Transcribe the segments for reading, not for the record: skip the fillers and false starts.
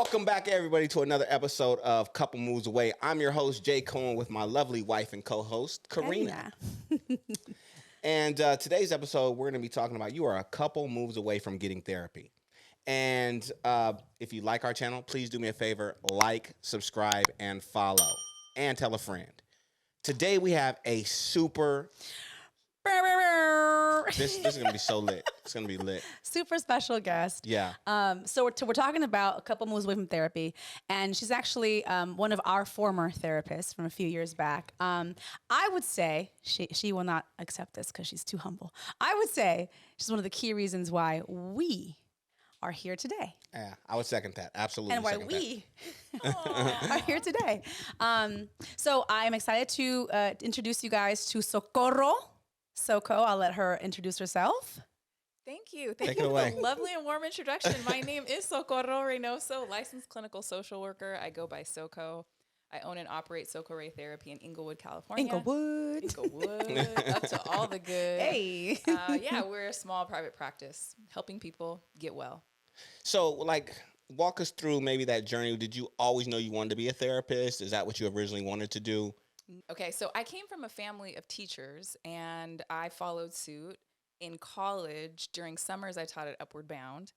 Welcome back, everybody, to another episode of Couple Moves Away. I'm your host, K Cohen, with my lovely wife and co-host, Karina. And today's episode, we're going to be talking about you are a couple moves away from getting therapy. And if you like our channel, please do me a favor, like, subscribe, and follow. And tell a friend. Today, we have a super... This is going to be so lit. It's going to be lit. Super special guest. Yeah. So we're talking about a couple moves away from therapy, and she's actually one of our former therapists from a few years back. I would say she will not accept this because she's too humble. I would say she's one of the key reasons why we are here today. Yeah, I would second that. Absolutely. And why we are here today. So I'm excited to introduce you guys to Socorro. Soco, I'll let her introduce herself. Thank you. Take Thank it you away. for the lovely and warm introduction. My name is Socorro Reynoso, licensed clinical social worker. I go by Soco. I own and operate Socorro Ray Therapy in Inglewood, California. Inglewood. Up to all the good. Hey. Yeah, we're a small private practice helping people get well. So, like, walk us through maybe that journey. Did you always know you wanted to be a therapist? Is that what you originally wanted to do? Okay, so I came from a family of teachers, and I followed suit. In college, during summers, I taught at Upward Bound,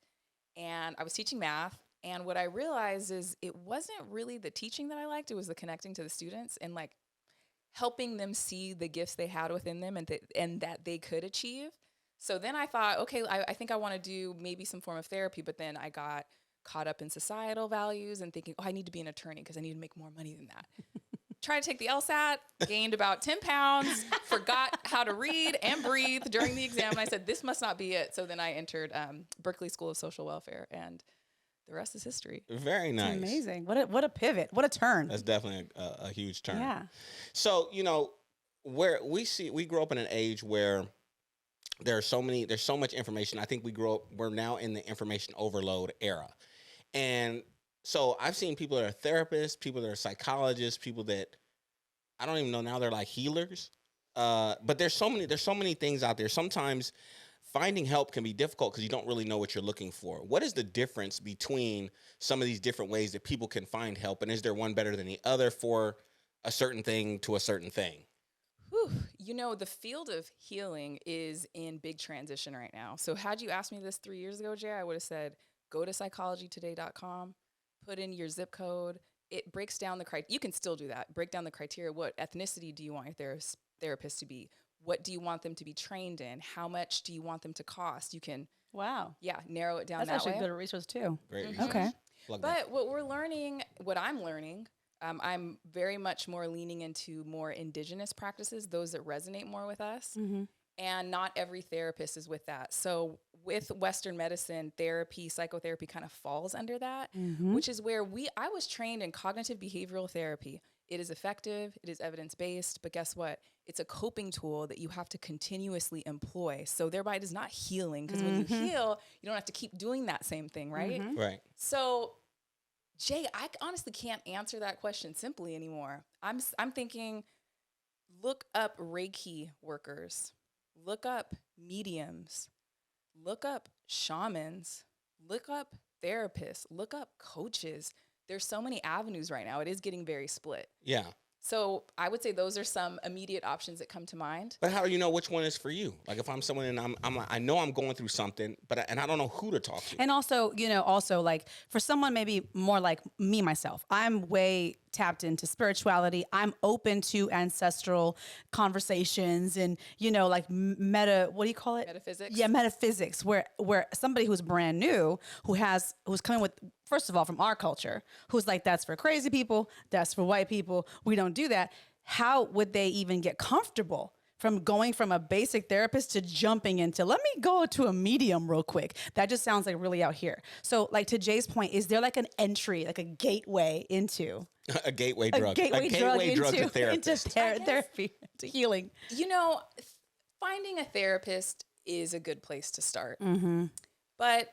and I was teaching math. And what I realized is it wasn't really the teaching that I liked. It was the connecting to the students and like helping them see the gifts they had within them and that they could achieve. So then I thought, okay, I think I want to do maybe some form of therapy. But then I got caught up in societal values and thinking, oh, I need to be an attorney because I need to make more money than that. Tried to take the LSAT, gained about 10 pounds, forgot how to read and breathe during the exam. And I said, this must not be it. So then I entered Berkeley School of Social Welfare, and the rest is history. Very nice. Amazing. What a pivot. What a turn. That's definitely a huge turn. Yeah. So, you know, where we grew up in an age where there's so much information. I think we're now in the information overload era. And so I've seen people that are therapists, people that are psychologists, people that I don't even know now they're like healers. But there's so many things out there. Sometimes finding help can be difficult because you don't really know what you're looking for. What is the difference between some of these different ways that people can find help? And is there one better than the other for a certain thing to a certain thing? Whew. You know, the field of healing is in big transition right now. So had you asked me this 3 years ago, Jay, I would have said, go to psychologytoday.com. Put in your zip code. It breaks down the criteria. You can still do that. Break down the criteria. What ethnicity do you want your therapist to be? What do you want them to be trained in? How much do you want them to cost? You can, Wow. narrow it down That's that actually way. good resource too. Great. Mhm. research. Okay. Plug that. But what I'm learning, I'm very much more leaning into more indigenous practices, those that resonate more with us. Mm-hmm. And not every therapist is with that. So with Western medicine, therapy, psychotherapy kind of falls under that, Mm-hmm. which is where I was trained in cognitive behavioral therapy. It is effective. It is evidence-based. But guess what? It's a coping tool that you have to continuously employ. So thereby it is not healing, because when you heal, you don't have to keep doing that same thing, right? Mhm. Right. So Jay, I honestly can't answer that question simply anymore. I'm thinking, look up Reiki workers. Look up mediums, look up shamans, look up therapists, look up coaches. There's so many avenues right now. It is getting very split. Yeah. So I would say those are some immediate options that come to mind. But how do you know which one is for you? Like if I'm someone and I know I'm going through something, and I don't know who to talk to. And also, like for someone maybe more like me, myself, I'm way tapped into spirituality. I'm open to ancestral conversations and, like what do you call it? Metaphysics. Yeah, metaphysics, where somebody who's brand new, who's coming with, first of all, from our culture, who's like, that's for crazy people, that's for white people, we don't do that. How would they even get comfortable from going from a basic therapist to jumping into, let me go to a medium real quick? That just sounds like really out here. So like to Jay's point, is there like an entry, like a gateway into a gateway drug to therapy. into therapy, to healing? You know, finding a therapist is a good place to start. Mm-hmm. But,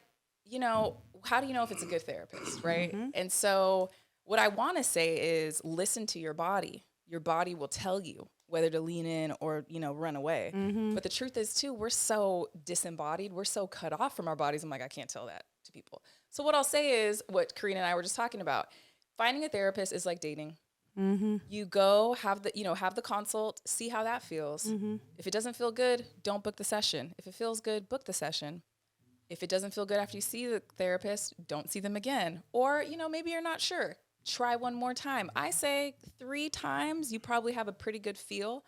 how do you know if it's a good therapist, right? And so what I want to say is listen to your body. your body will tell you whether to lean in or, run away. But the truth is too, we're so disembodied. We're so cut off from our bodies. I'm like, I can't tell that to people. So what I'll say is what Karina and I were just talking about. Finding a therapist is like dating. You go have the consult, see how that feels. If it doesn't feel good, don't book the session. If it feels good, book the session. If it doesn't feel good after you see the therapist, don't see them again. Or, maybe you're not sure. Try one more time. I say 3 times, you probably have a pretty good feel.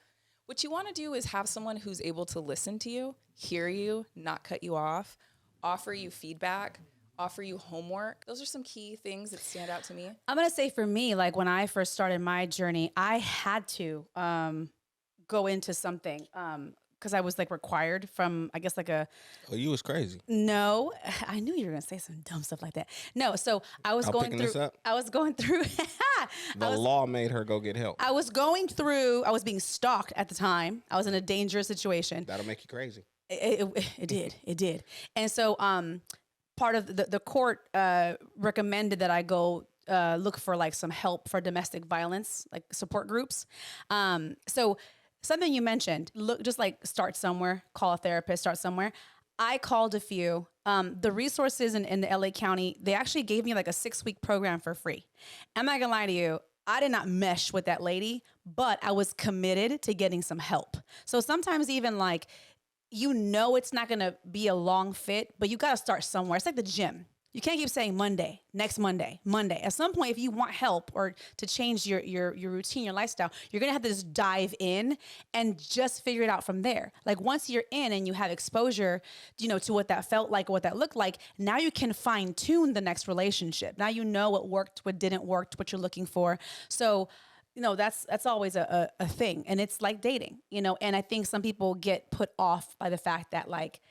What you want to do is have someone who's able to listen to you, hear you, not cut you off, offer you feedback, offer you homework. Those are some key things that stand out to me. I'm going to say for me, like when I first started my journey, I had to go into something because I was like required from, I guess like a... Oh, you was crazy. No, I knew you were going to say some dumb stuff like that. No, so I was going through... I was going through... The law made her go get help. I was being stalked at the time. I was in a dangerous situation. That'll make you crazy. It did. And so part of the court recommended that I go look for like some help for domestic violence, like support groups. So something you mentioned, just like start somewhere, call a therapist, start somewhere. I called a few. The resources in the LA County, they actually gave me like a 6-week program for free. I'm not gonna lie to you. I did not mesh with that lady, but I was committed to getting some help. So sometimes even like, it's not going to be a long fit, but you got to start somewhere. It's like the gym. You can't keep saying Monday, next Monday, Monday. At some point, if you want help or to change your routine, your lifestyle, you're going to have to just dive in and just figure it out from there. Like once you're in and you have exposure, to what that felt like, what that looked like, now you can fine tune the next relationship. Now you know what worked, what didn't work, what you're looking for. So that's always a thing. And it's like dating, and I think some people get put off by the fact that like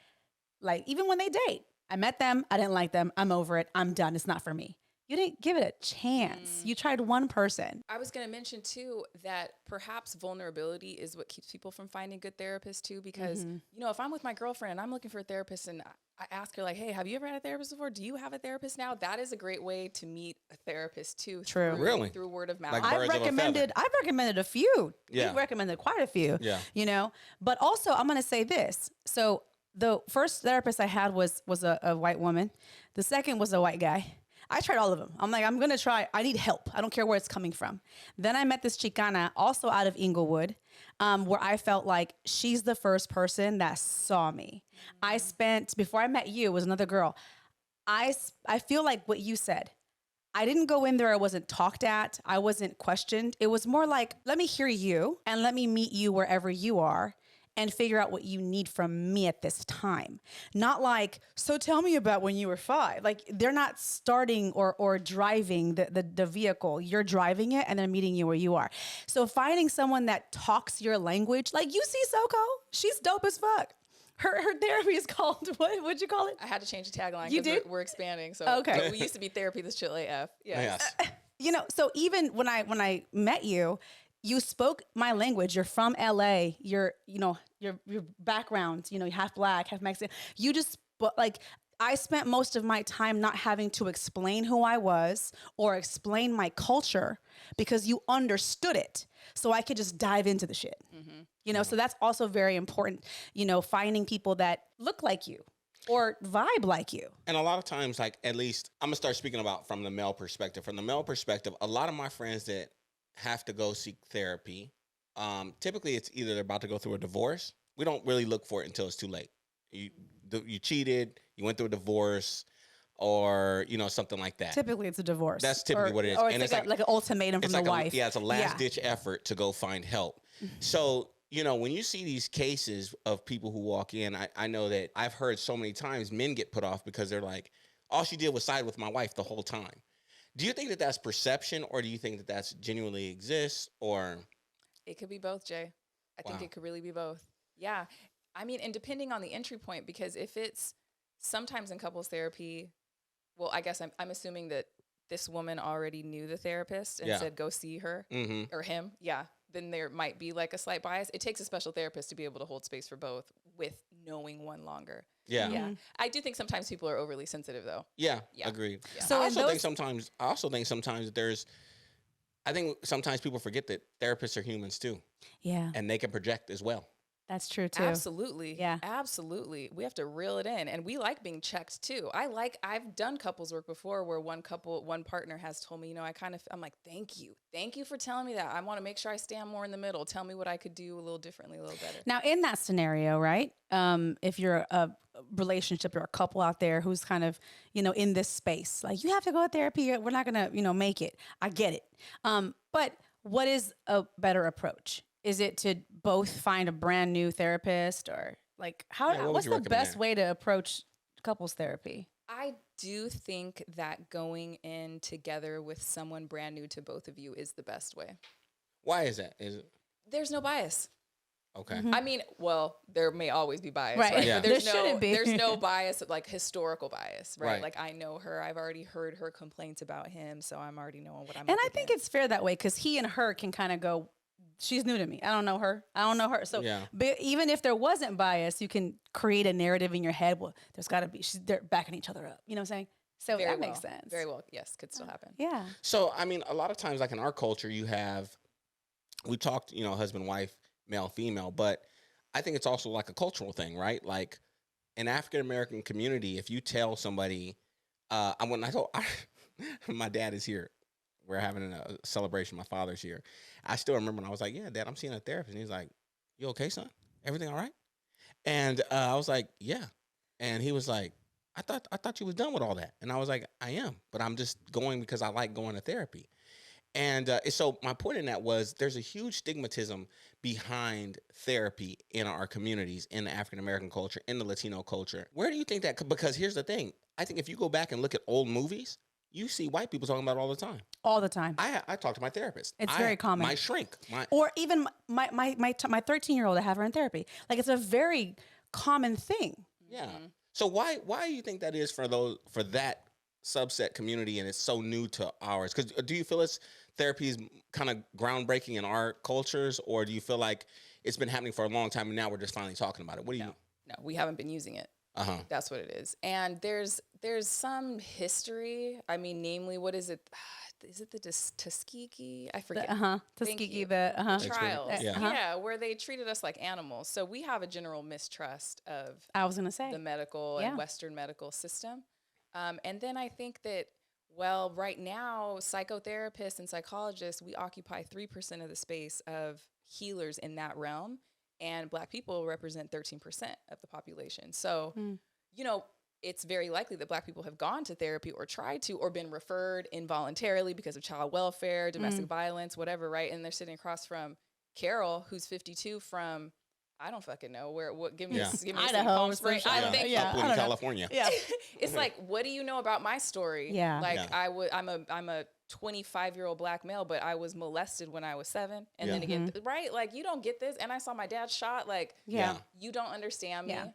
even when they date, I met them, I didn't like them, I'm over it, I'm done, it's not for me. You didn't give it a chance. You tried one person. I was going to mention too that perhaps vulnerability is what keeps people from finding good therapists too, because if I'm with my girlfriend and I'm looking for a therapist and I ask her like, hey, have you ever had a therapist before? Do you have a therapist now? That is a great way to meet a therapist too. True. Really? Through word of mouth. Like I've recommended a few. Yeah. You've recommended quite a few. Yeah. But also I'm going to say this. So the first therapist I had was a white woman. The second was a white guy. I tried all of them. I'm like, I'm going to try. I need help. I don't care where it's coming from. Then I met this Chicana, also out of Inglewood, where I felt like she's the first person that saw me. Before I met you, it was another girl. I feel like what you said. I didn't go in there. I wasn't talked at. I wasn't questioned. It was more like, let me hear you and let me meet you wherever you are and figure out what you need from me at this time. Not like, so tell me about when you were 5. Like they're not starting or driving the vehicle. You're driving it and they're meeting you where you are. So finding someone that talks your language, like you see Soco, she's dope as fuck. Her therapy is called, what'd you call it? I had to change the tagline. You did? We're expanding. So okay. We used to be therapy, this chill AF. Yes. So even when I met you, you spoke my language. You're from LA. Your background, you're half black, half Mexican. You just, I spent most of my time not having to explain who I was or explain my culture because you understood it. So I could just dive into the shit. So that's also very important, finding people that look like you or vibe like you. And a lot of times, like, at least I'm gonna start speaking about from the male perspective. From the male perspective, a lot of my friends that have to go seek therapy, typically it's either they're about to go through a divorce. We don't really look for it until it's too late. You cheated, you went through a divorce, or something like that. Typically it's a divorce. That's typically what it is. Or it's like an ultimatum from the wife. It's a last ditch effort to go find help. So when you see these cases of people who walk in, I know that I've heard so many times men get put off because they're like, all she did was side with my wife the whole time. Do you think that that's perception, or do you think that that's genuinely exists, or? It could be both, Jay. I think it could really be both. Yeah. I mean, and depending on the entry point, because if it's sometimes in couples therapy, well, I guess I'm assuming that this woman already knew the therapist and said, go see her or him. Yeah. Then there might be like a slight bias. It takes a special therapist to be able to hold space for both with knowing one longer. Yeah. Yeah. I do think sometimes people are overly sensitive though. Yeah. Agreed. Yeah. So I also think sometimes that there's, I think sometimes people forget that therapists are humans too, Yeah, and they can project as well. that's true too. Absolutely. Yeah. Absolutely. We have to reel it in. And we like being checked too. I've done couples work before where one partner has told me, I'm like, thank you. Thank you for telling me that. I want to make sure I stand more in the middle. Tell me what I could do a little differently, a little better. Now, in that scenario, right? If you're a relationship or a couple out there who's kind of, in this space, like you have to go to therapy, we're not gonna, make it. I get it. But what is a better approach? Is it to both find a brand new therapist, or like Yeah, what would what's you the recommend best there? way to approach couples therapy? I do think that going in together with someone brand new to both of you is the best way. Why is that? Is it There's no bias. okay? I mean, well, there may always be bias, Right. right? Yeah. But there's There no shouldn't be. there's no bias, like historical bias, right? Right. Like I know her, I've already heard her complaints about him, so I'm already knowing what I'm. And up I think against. it's fair that way because he and her can kind of go, she's new to me. I don't know her. I don't know her. So Yeah. but even if there wasn't bias, you can create a narrative in your head. Well, there's got to be, they're backing each other up. You know what I'm saying? So Very that well, makes sense. Very well, yes, could still happen. Yeah. So I mean, a lot of times, like in our culture, we talked, husband, wife, male, female, but I think it's also like a cultural thing, right? Like in African American community, if you tell somebody, my dad is here. We're having a celebration. My father's here. I still remember when I was like, "Yeah, Dad, I'm seeing a therapist." And he's like, "You okay, son? Everything all right?" And I was like, "Yeah." And he was like, I thought you was done with all that." And I was like, "I am, but I'm just going because I like going to therapy." And so my point in that was there's a huge stigmatism behind therapy in our communities, in the African American culture, in the Latino culture. Where do you think that? Because here's the thing. I think if you go back and look at old movies, you see white people talking about it all the time. All the time. I talk to my therapist. It's very common. My shrink. Or even my 13-year-old, I have her in therapy. Like it's a very common thing. Yeah. So why do you think that is for that subset community, and it's so new to ours? Because do you feel therapy is kind of groundbreaking in our cultures, or do you feel like it's been happening for a long time and now we're just finally talking about it? What do you? No, we haven't been using it. Uh-huh. That's what it is. And there's some history. I mean, namely, what is it? Is it the Tuskegee? I forget. Tuskegee, trials. Yeah. Yeah, where they treated us like animals. So we have a general mistrust of I was gonna say the medical Yeah. and Western medical system. And then I think that, well, right now, psychotherapists and psychologists, we occupy 3% of the space of healers in that realm. And Black people represent 13% of the population. So, it's very likely that Black people have gone to therapy or tried to, or been referred involuntarily because of child welfare, domestic violence, whatever, right? And they're sitting across from Carol, who's 52 from, I don't fucking know where. What? Give me, Yeah. give me Idaho, Palm Springs. some shit. I don't think. Yeah. Upland, California. Yeah. It's like, what do you know about my story? Yeah. Like Yeah. I'm a 25-year-old Black male, but I was molested when I was 7. And Yeah. then again, right? Like, you don't get this. And I saw my dad shot. Like, Yeah. you don't understand me. Yeah.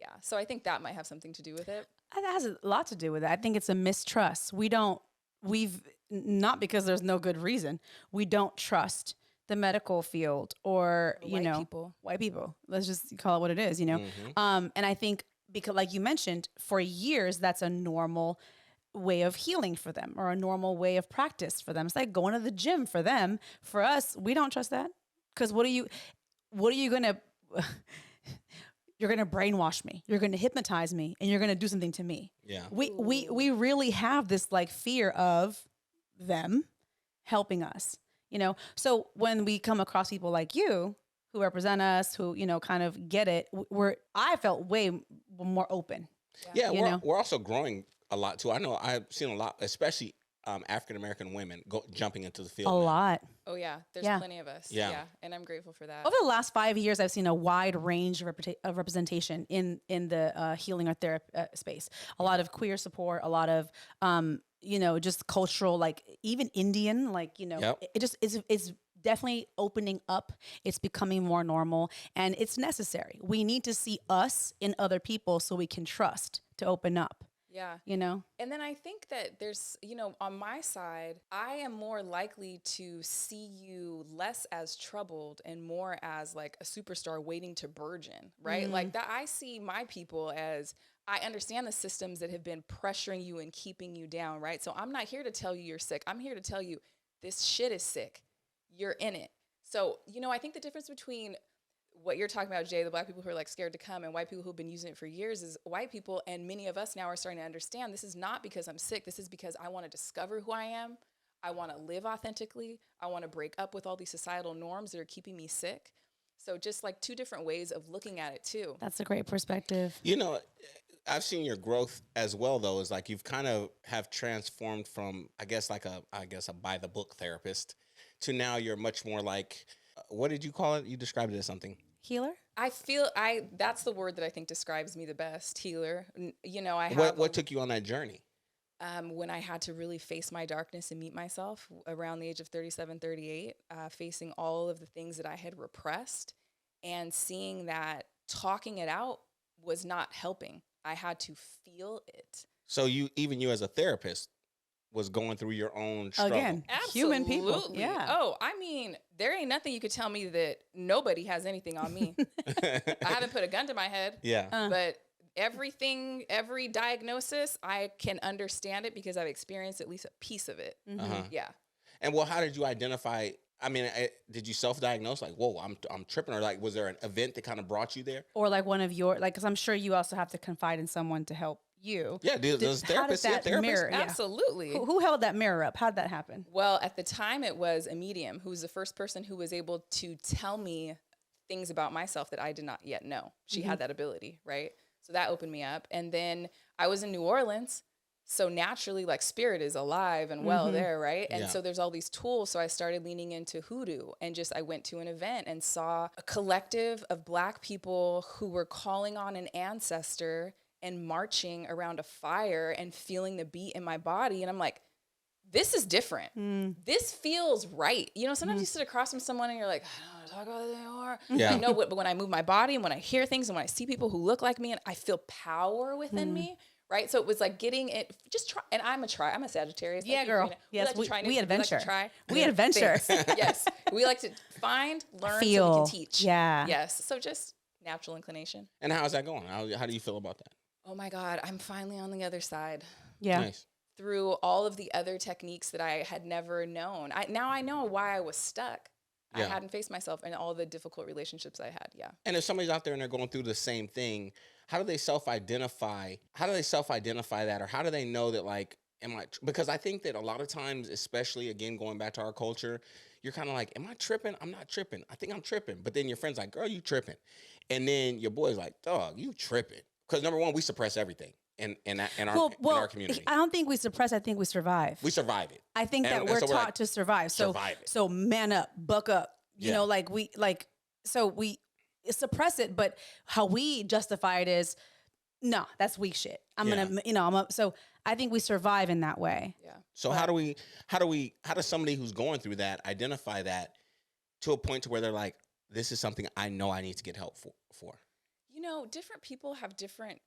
Yeah. So I think that might have something to do with it. That has a lot to do with it. I think it's a mistrust. We've not because there's no good reason. We don't trust the medical field or, white people. Let's just call it what it is, Mhm. And I think because like you mentioned, for years, that's a normal way of healing for them or a normal way of practice for them. It's like going to the gym for them. For us, we don't trust that. Because what are you going to, you're going to brainwash me. You're going to hypnotize me and you're going to do something to me. Yeah. We really have this like fear of them helping us, So when we come across people like you who represent us, who, kind of get it, I felt way more open. Yeah, we're also growing a lot too. I know I've seen a lot, especially African American women jumping into the field. A now. lot. Oh, yeah. There's Yeah. plenty of us. Yeah. And I'm grateful for that. Over the last 5 years, I've seen a wide range of representation in the healing or therapy space. A lot of queer support, a lot of just cultural, like even Indian, like Yep. it just is definitely opening up. It's becoming more normal, and it's necessary. We need to see us in other people so we can trust to open up. Yeah. And then I think that there's, on my side, I am more likely to see you less as troubled and more as like a superstar waiting to burgeon, right? Like that, I see my people as, I understand the systems that have been pressuring you and keeping you down, right? So I'm not here to tell you you're sick. I'm here to tell you this shit is sick. You're in it. So, I think the difference between what you're talking about, Jay, the Black people who are like scared to come, and white people who've been using it for years, is white people, and many of us now are starting to understand, this is not because I'm sick. This is because I want to discover who I am. I want to live authentically. I want to break up with all these societal norms that are keeping me sick. So just like two different ways of looking at it too. That's a great perspective. I've seen your growth as well, though, is like you've kind of have transformed from, I guess a by the book therapist to now you're much more like, what did you call it? You described it as something. Healer? That's the word that I think describes me the best, healer. I have What took you on that journey? When I had to really face my darkness and meet myself around the age of 37, 38, facing all of the things that I had repressed and seeing that talking it out was not helping. I had to feel it. So you as a therapist was going through your own struggle. Again, human people. Absolutely. Yeah. Oh, I mean, there ain't nothing you could tell me that nobody has anything on me. I haven't put a gun to my head. Yeah. But every diagnosis, I can understand it because I've experienced at least a piece of it. Uh-huh. Yeah. And well, how did you identify? I mean, did you self-diagnose like, whoa, I'm tripping, or like, was there an event that kind of brought you there? Or like one of your, like, because I'm sure you also have to confide in someone to help you. Yeah, does therapist see a therapist? mirror? Yeah. Absolutely. Who held that mirror up? How did that happen? Well, at the time, it was a medium who was the first person who was able to tell me things about myself that I did not yet know. She had that ability, right? So that opened me up. And then I was in New Orleans. So naturally, like, spirit is alive and well there, right? And so there's all these tools. So I started leaning into hoodoo, and I went to an event and saw a collective of Black people who were calling on an ancestor and marching around a fire and feeling the beat in my body. And I'm like, this is different. This feels right. Sometimes you sit across from someone and you're like, I don't want to talk about it anymore. Yeah. I know but when I move my body and when I hear things and when I see people who look like me, and I feel power within me. Right. So it was like getting it, just try. And I'm a Sagittarius. Yeah, like, girl. Yes, we adventure. We adventure. Thanks. Yes. We like to find, learn, Feel. so we can teach. Yeah. Yes. So just natural inclination. And how's that going? How do you feel about that? Oh my God. I'm finally on the other side. Yeah. Nice. Through all of the other techniques that I had never known. Now I know why I was stuck. Yeah. I hadn't faced myself in all the difficult relationships I had. Yeah. And if somebody's out there and they're going through the same thing, how do they self-identify? How do they self-identify that? Or how do they know that, like, because I think that a lot of times, especially, again, going back to our culture, you're kind of like, am I tripping? I'm not tripping. I think I'm tripping. But then your friend's like, girl, you tripping. And then your boy's like, dog, you tripping. Because number one, we suppress everything in our community. I don't think we suppress. I think we survive. We survive it. I think that And we're so taught like, to survive. So, survive it. so man up, buck up. You Yeah. know, we suppress it, but how we justify it is, no, that's weak shit. So I think we survive in that way. Yeah. So how does somebody who's going through that identify that to a point to where they're like, this is something I know I need to get help for? Different people have different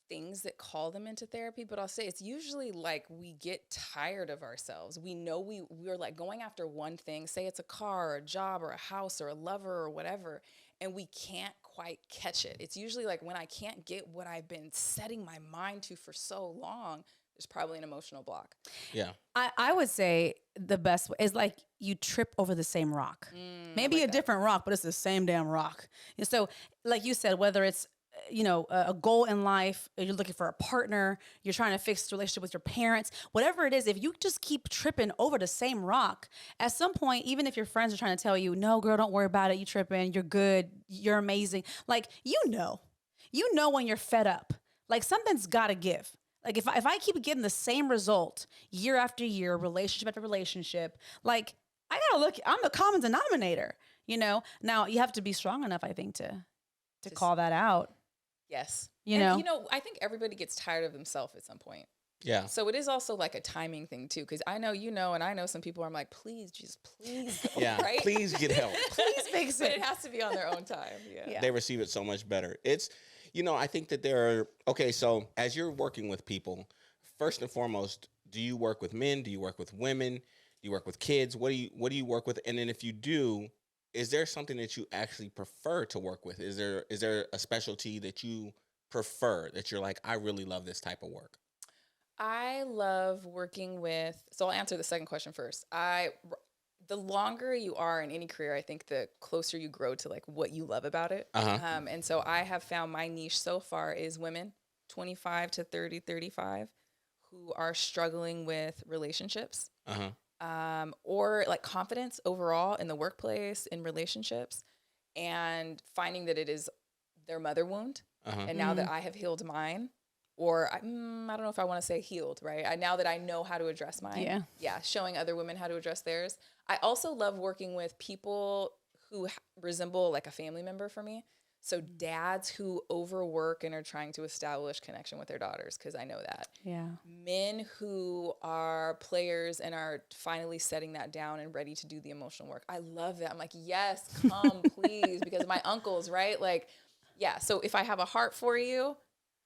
things that call them into therapy, but I'll say it's usually like we get tired of ourselves. We know we're like going after one thing, say it's a car or a job or a house or a lover or whatever, and we can't quite catch it. It's usually like when I can't get what I've been setting my mind to for so long, there's probably an emotional block. Yeah. I would say the best way is like you trip over the same rock. Maybe a different rock, but it's the same damn rock. And so, like you said, whether it's a goal in life, you're looking for a partner, you're trying to fix the relationship with your parents, whatever it is, if you just keep tripping over the same rock, at some point, even if your friends are trying to tell you, no, girl, don't worry about it, you tripping, you're good, you're amazing. Like, you know when you're fed up, like something's got to give. Like if I keep getting the same result year after year, relationship after relationship, like I gotta look, I'm the common denominator, Now you have to be strong enough, I think, to call that out. Yes. And I think everybody gets tired of themselves at some point. Yeah. So it is also like a timing thing too, because I know and I know some people. I'm like, please go, Yeah. right? Please get help. Please fix But it. it has to be on their own time. Yeah. They receive it so much better. It's, I think that so as you're working with people, first and foremost, do you work with men? Do you work with women? Do you work with kids? What do you work with? And then if you do, is there something that you actually prefer to work with? Is there a specialty that you prefer, that you're like, I really love this type of work? I love working with, so I'll answer the second question first. the longer you are in any career, I think the closer you grow to like what you love about it. And so I have found my niche so far is women 25 to 30, 35 who are struggling with relationships or like confidence overall in the workplace, in relationships, and finding that it is their mother wound. And now that I have healed mine, or I don't know if I want to say healed, right? Now that I know how to address mine, showing other women how to address theirs. I also love working with people who resemble like a family member for me. So dads who overwork and are trying to establish connection with their daughters, because I know that. Yeah. Men who are players and are finally setting that down and ready to do the emotional work. I love that. I'm like, yes, come please, because my uncles, right? Like, yeah. So if I have a heart for you,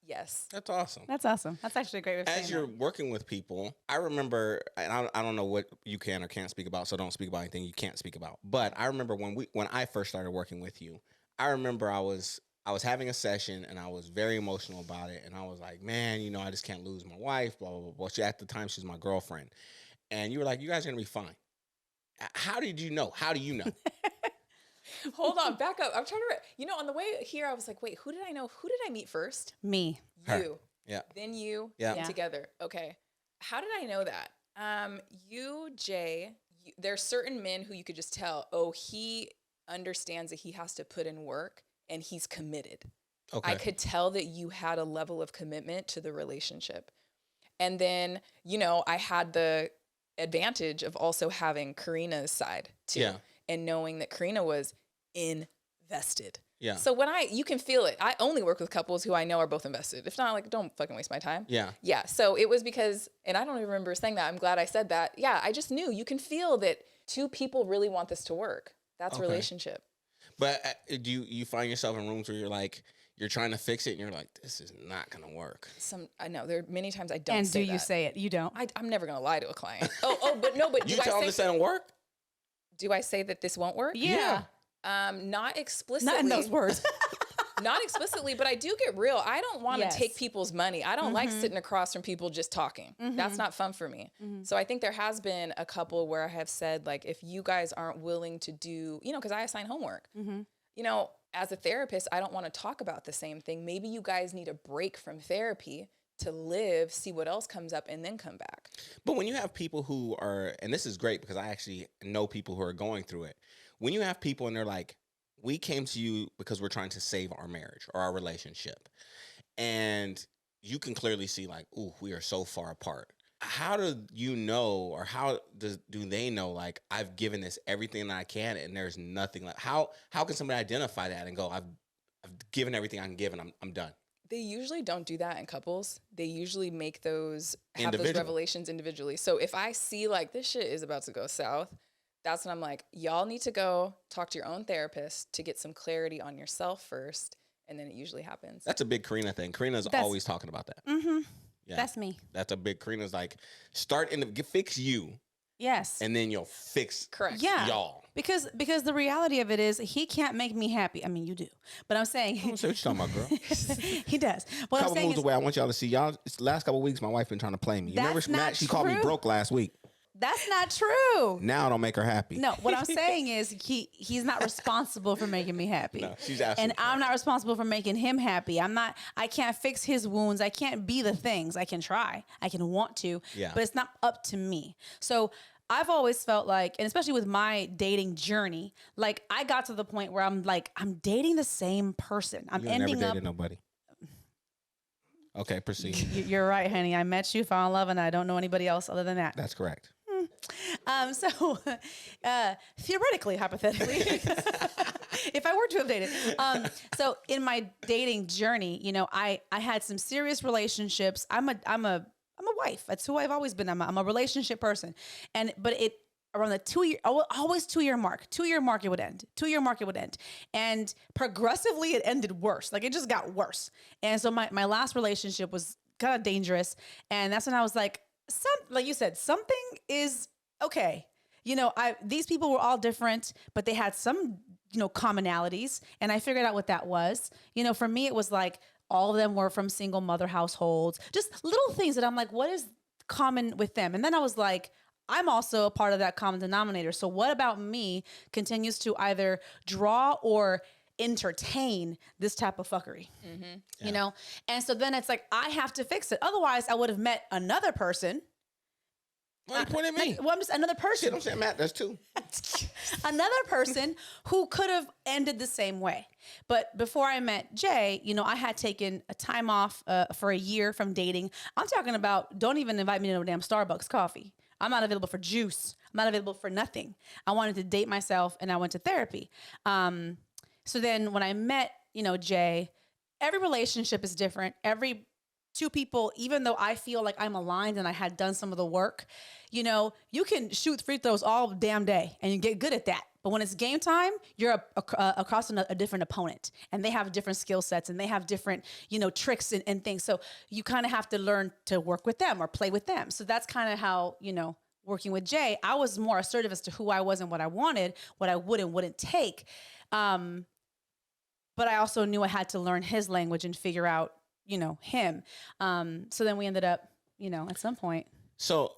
yes. That's awesome. That's awesome. That's actually a great way of saying As you're that. working with people, I remember, and I don't know what you can or can't speak about, so don't speak about anything you can't speak about. But I remember when I first started working with you, I remember I was having a session and I was very emotional about it. And I was like, man, you know, I just can't lose my wife, blah, blah, blah, blah. At the time, she was my girlfriend. And you were like, you guys are going to be fine. How did you know? How do you know? Hold on, back up. I'm trying to, on the way here, I was like, wait, who did I know? Who did I meet first? Me. You. Her. Yeah. Then you. Yeah. And together. Okay. How did I know that? You, Jay, there's certain men who you could just tell, oh, he understands that he has to put in work and he's committed. Okay. I could tell that you had a level of commitment to the relationship. And then, I had the advantage of also having Karina's side too. Yeah. And knowing that Karina was invested. Yeah. So you can feel it. I only work with couples who I know are both invested. If not, like, don't fucking waste my time. Yeah. Yeah. So it was because, and I don't even remember saying that. I'm glad I said that. Yeah. I just knew you can feel that two people really want this to work. That's a relationship. But do you find yourself in rooms where you're trying to fix it and you're like, this is not going to work? I know there are many times I don't And say do you say it? You don't. I'm never going to lie to a client. But You tell them this doesn't work? Do I say that this won't work? Yeah. Not explicitly. Not in those words. Not explicitly, but I do get real. I don't want to take people's money. I don't like sitting across from people just talking. That's not fun for me. So I think there has been a couple where I have said, like, if you guys aren't willing to do, because I assign homework. As a therapist, I don't want to talk about the same thing. Maybe you guys need a break from therapy to live, see what else comes up, and then come back. But when you have people who are, and this is great because I actually know people who are going through it. When you have people and they're like, we came to you because we're trying to save our marriage or our relationship. And you can clearly see like, ooh, we are so far apart. How do you know, or how do they know, like, I've given this everything that I can and there's nothing like, how can somebody identify that and go, I've given everything I can give and I'm done? They usually don't do that in couples. They usually have those Individual. revelations individually. So if I see like this shit is about to go south, that's when I'm like, y'all need to go talk to your own therapist to get some clarity on yourself first. And then it usually happens. That's a big Karina thing. Karina's always talking about that. Mm-hmm. Yeah. That's me. That's a big, Karina's like, fix you. Yes. And then you'll fix Correct. Yeah. y'all. Because the reality of it is he can't make me happy. I mean, you do. But I'm saying I don't say what you're talking about, girl. he does. What I'm Couple saying moves is, away. I want y'all to see y'all. It's the last couple of weeks, my wife been trying to play me. You remember, That's not Matt? She called me true. broke last week. that's not true. Now I don't make her happy. No, what I'm saying is he's not responsible for making me happy. No, she's absolutely And I'm not responsible for making him happy. I can't fix his wounds. I can't be the things. I can try. I can want to. Yeah. But it's not up to me. So I've always felt like, and especially with my dating journey, like I got to the point where I'm like, I'm dating the same person. I'm You ain't ending never up. dated nobody. Okay, proceed. You're right, honey. I met you, fell in love, and I don't know anybody else other than that. That's correct. So theoretically, hypothetically, if I were to have dated, so in my dating journey, I had some serious relationships. I'm a wife. That's who I've always been. I'm a relationship person. But around the 2 year, always 2 year mark, 2 year mark, it would end. 2 year mark, it would end. And progressively it ended worse. Like it just got worse. And so my last relationship was kind of dangerous. And that's when I was like, like you said, something is okay. These people were all different, but they had some, commonalities. And I figured out what that was. For me, it was like, all of them were from single mother households, just little things that I'm like, what is common with them? And then I was like, I'm also a part of that common denominator. So what about me continues to either draw or entertain this type of fuckery? You know? And so then it's like, I have to fix it. Otherwise I would have met another person. Why you pointing at me? Well, I'm just another person. Shit, I'm saying Matt, that's two. Another person who could have ended the same way. But before I met Jay, you know, I had taken a time off for a year from dating. I'm talking about, don't even invite me to no damn Starbucks coffee. I'm not available for juice. I'm not available for nothing. I wanted to date myself, and I went to therapy. So then when I met, you know, Jay, every relationship is different. Every two people, even though I feel like I'm aligned and I had done some of the work, you know, you can shoot free throws all damn day and you get good at that. But when it's game time, you're across a different opponent, and they have different skill sets and they have different, you know, tricks and things. So you kind of have to learn to work with them or play with them. So that's kind of how, you know, working with Jay, I was more assertive as to who I was and what I wanted, what I would and wouldn't take. But I also knew I had to learn his language and figure out, you know, him. So then we ended up, you know, at some point. So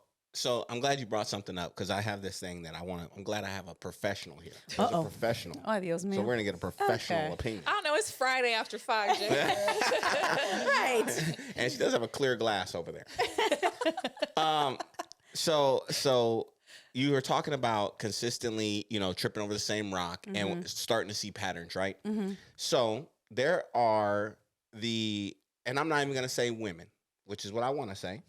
I'm glad you brought something up, because I have this thing that I'm glad I have a professional here. There's a professional. Oh, Dios mío. So we're going to get a professional opinion. I don't know. It's Friday after 5, Jay. Right. And she does have a clear glass over there. So you were talking about consistently, you know, tripping over the same rock and starting to see patterns, right? So there are and I'm not even going to say women, which is what I want to say,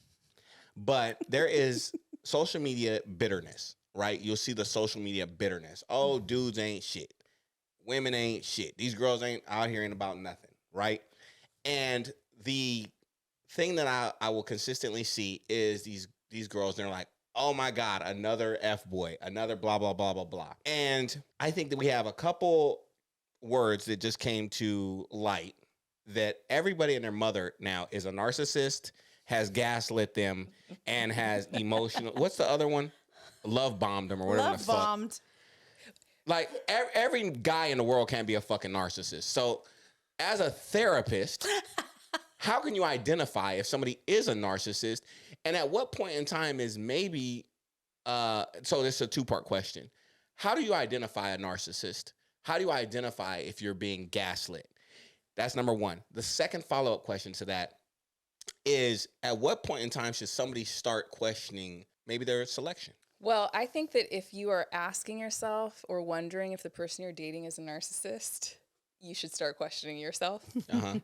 but there is social media bitterness, right? You'll see the social media bitterness. Oh, dudes ain't shit. Women ain't shit. These girls ain't out here ain't about nothing, right? And the thing that I will consistently see is these girls, they're like, oh my God, another F-boy, another blah, blah, blah, blah, blah. And I think that we have a couple words that just came to light that everybody and their mother now is a narcissist, has gaslit them, and has emotional, what's the other one? Love bombed them or whatever the fuck. Love bombed. Like every guy in the world can't be a fucking narcissist. So as a therapist, how can you identify if somebody is a narcissist? And at what point in time is maybe, so this is a two-part question. How do you identify a narcissist? How do you identify if you're being gaslit? That's number one. The second follow-up question to that is, at what point in time should somebody start questioning maybe their selection? Well, I think that if you are asking yourself or wondering if the person you're dating is a narcissist, you should start questioning yourself.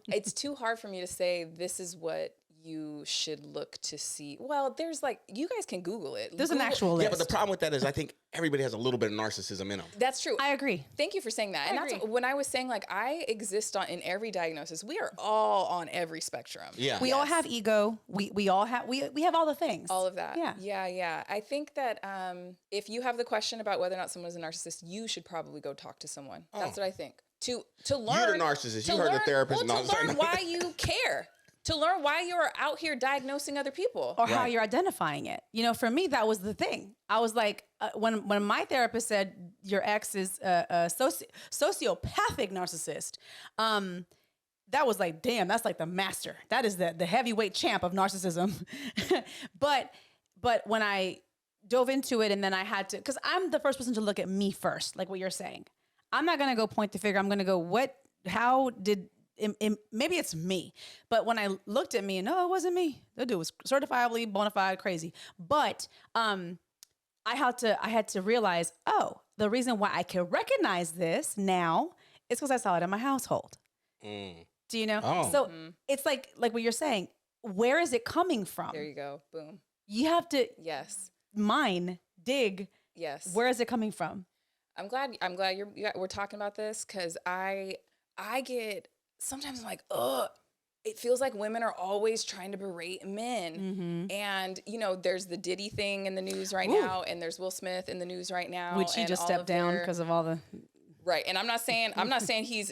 It's too hard for me to say this is what you should look to see. Well, there's like, you guys can Google it. There's an actual list. Yeah, but the problem with that is I think everybody has a little bit of narcissism in them. That's true. I agree. Thank you for saying that. And I that's agree. when I was saying, like, I exist in every diagnosis. We are all on every spectrum. Yeah. We all have ego. We all have, we have all the things. All of that. Yeah. Yeah. I think that if you have the question about whether or not someone is a narcissist, you should probably go talk to someone. That's what I think. To learn. You're the narcissist. You heard the therapist. Well, to learn why you care. To learn why you're out here diagnosing other people. Or how you're identifying it. You know, for me, that was the thing. I was like, when my therapist said your ex is a sociopathic narcissist, that was like, damn, that's like the master. That is the heavyweight champ of narcissism. But when I dove into it, and then I had to, because I'm the first person to look at me first, like what you're saying. I'm not going to go point the finger. I'm going to go, how did, maybe it's me. But when I looked at me, and no, it wasn't me. That dude was certifiably bona fide crazy. But I had to realize, the reason why I can recognize this now is because I saw it in my household. Do you know? Oh. So it's like what you're saying. Where is it coming from? There you go. Boom. You have to dig. Yes. Where is it coming from? I'm glad we're talking about this, because I get sometimes I'm like, it feels like women are always trying to berate men. And, you know, there's the Diddy thing in the news right now, and there's Will Smith in the news right now. Which he just stepped down because of all the... Right. And I'm not saying he's,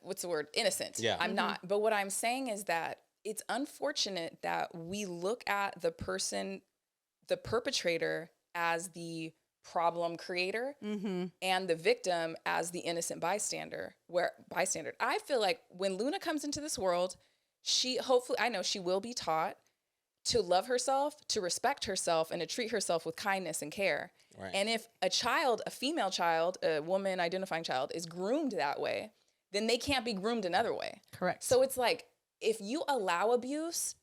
what's the word? Innocent. Yeah. I'm not. But what I'm saying is that it's unfortunate that we look at the perpetrator as the problem creator and the victim as the innocent bystander. I feel like when Luna comes into this world, I know she will be taught to love herself, to respect herself, and to treat herself with kindness and care. Right. And if a child, a female child, a woman identifying child is groomed that way, then they can't be groomed another way. Correct. So it's like, if you allow abuse,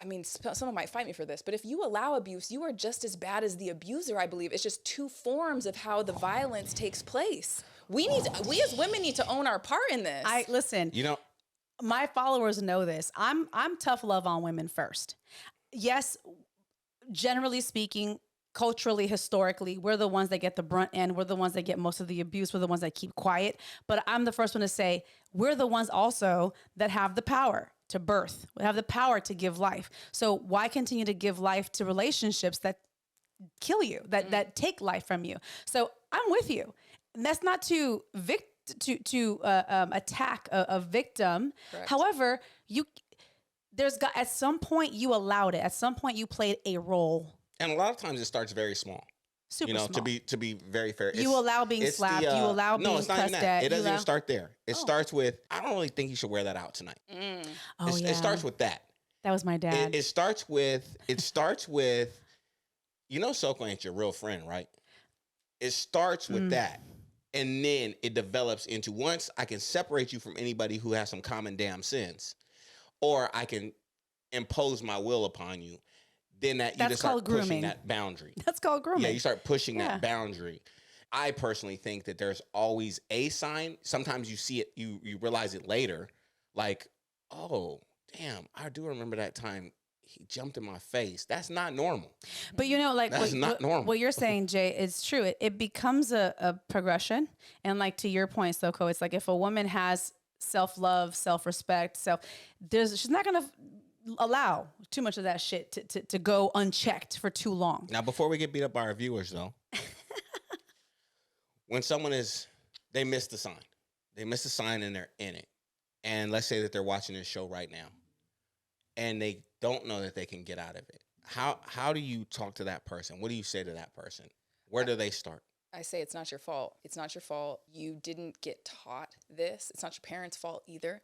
I mean, someone might fight me for this, but if you allow abuse, you are just as bad as the abuser, I believe. It's just two forms of how the violence takes place. We as women need to own our part in this. Listen, You know, my followers know this. I'm tough love on women first. Yes, generally speaking, culturally, historically, we're the ones that get the brunt end. We're the ones that get most of the abuse. We're the ones that keep quiet. But I'm the first one to say, we're the ones also that have the power to birth. We have the power to give life. So why continue to give life to relationships that kill you, that take life from you? So I'm with you. And that's not to attack a victim. Correct. However, at some point you allowed it. At some point you played a role. and a lot of times it starts very small. Super You know, small. to be very fair. You allow being it's slapped. You allow being no, it's not even cussed that. at. It doesn't You even start there. It Oh. starts with, I don't really think you should wear that out tonight. Oh, yeah. It starts with that. That was my dad. It starts with, you know, Soco ain't your real friend, right? It starts with that. And then it develops into, once I can separate you from anybody who has some common damn sins, or I can impose my will upon you, then you That's just start called pushing grooming. that boundary. That's called grooming. Yeah, you start pushing Yeah. that boundary. I personally think that there's always a sign. Sometimes you see it, you realize it later, like, oh, damn, I do remember that time he jumped in my face. That's not normal. But you know, like That's not normal. What you're saying, Jay, is true. It becomes a progression. And like to your point, Soco, it's like if a woman has self-love, self-respect, she's not gonna allow too much of that shit to go unchecked for too long. Now, before we get beat up by our viewers, though, when someone they missed the sign. They missed the sign and they're in it. And let's say that they're watching this show right now and they don't know that they can get out of it. How do you talk to that person? What do you say to that person? Where do they start? I say it's not your fault. It's not your fault. You didn't get taught this. It's not your parents' fault either.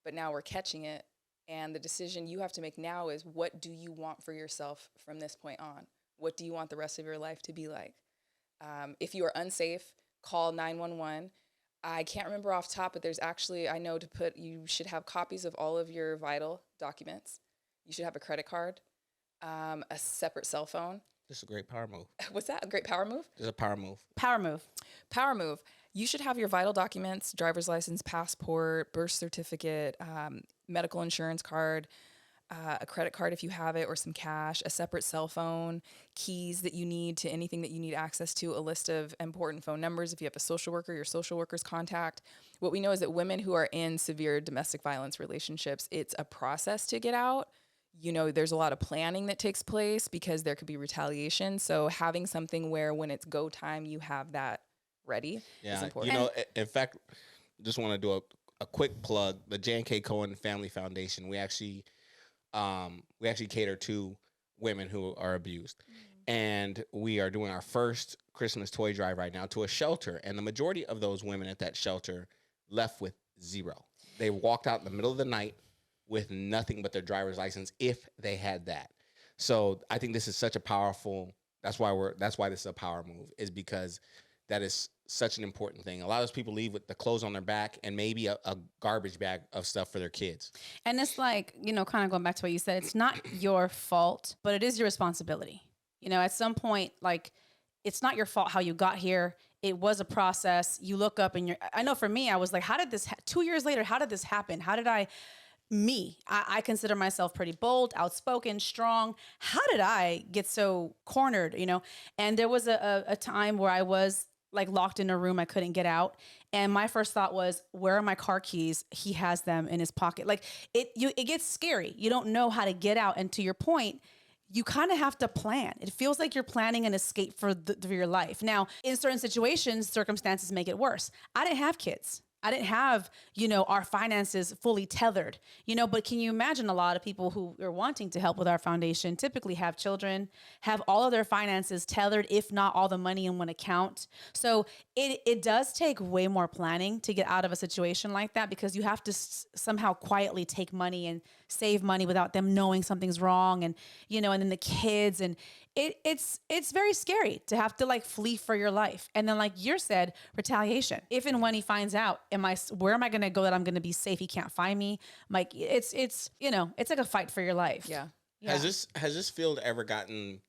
But now we're catching it. And the decision you have to make now is, what do you want for yourself from this point on? What do you want the rest of your life to be like? If you are unsafe, call 911. I can't remember off top, but there's actually, I know you should have copies of all of your vital documents. You should have a credit card, a separate cell phone. This is a great power move. What's that? A great power move? This is a power move. Power move. Power move. You should have your vital documents, driver's license, passport, birth certificate, medical insurance card, a credit card if you have it, or some cash, a separate cell phone, keys that you need to anything that you need access to, a list of important phone numbers. If you have a social worker, your social worker's contact. What we know is that women who are in severe domestic violence relationships, it's a process to get out. You know, there's a lot of planning that takes place because there could be retaliation. So having something where when it's go time, you have that ready is Yeah, important. you know, in fact, just want to do a quick plug. The K Cohen Family Foundation, we actually cater to women who are abused. And we are doing our first Christmas toy drive right now to a shelter. And the majority of those women at that shelter left with zero. They walked out in the middle of the night with nothing but their driver's license, if they had that. So I think this is such a powerful, that's why this is a power move, is because that is such an important thing. A lot of those people leave with the clothes on their back and maybe a garbage bag of stuff for their kids. And it's like, you know, kind of going back to what you said, it's not your fault, but it is your responsibility. You know, at some point, like, it's not your fault how you got here. It was a process. You look up and I know for me, I was like, how did this, 2 years later, how did this happen? How did I consider myself pretty bold, outspoken, strong. How did I get so cornered, you know? And there was a time where I was like locked in a room. I couldn't get out. And my first thought was, where are my car keys? He has them in his pocket. Like it gets scary. You don't know how to get out. And to your point, you kind of have to plan. It feels like you're planning an escape for your life. Now, in certain situations, circumstances make it worse. I didn't have kids. I didn't have, you know, our finances fully tethered, you know, but can you imagine a lot of people who are wanting to help with our foundation typically have children, have all of their finances tethered, if not all the money in one account. So it does take way more planning to get out of a situation like that, because you have to somehow quietly take money and save money without them knowing something's wrong, and and then the kids, and it's very scary to have to like flee for your life. And then like you said, retaliation. If and when he finds out, where am I going to go that I'm going to be safe? He can't find me. Like it's it's like a fight for your life. Yeah. Has this field ever gotten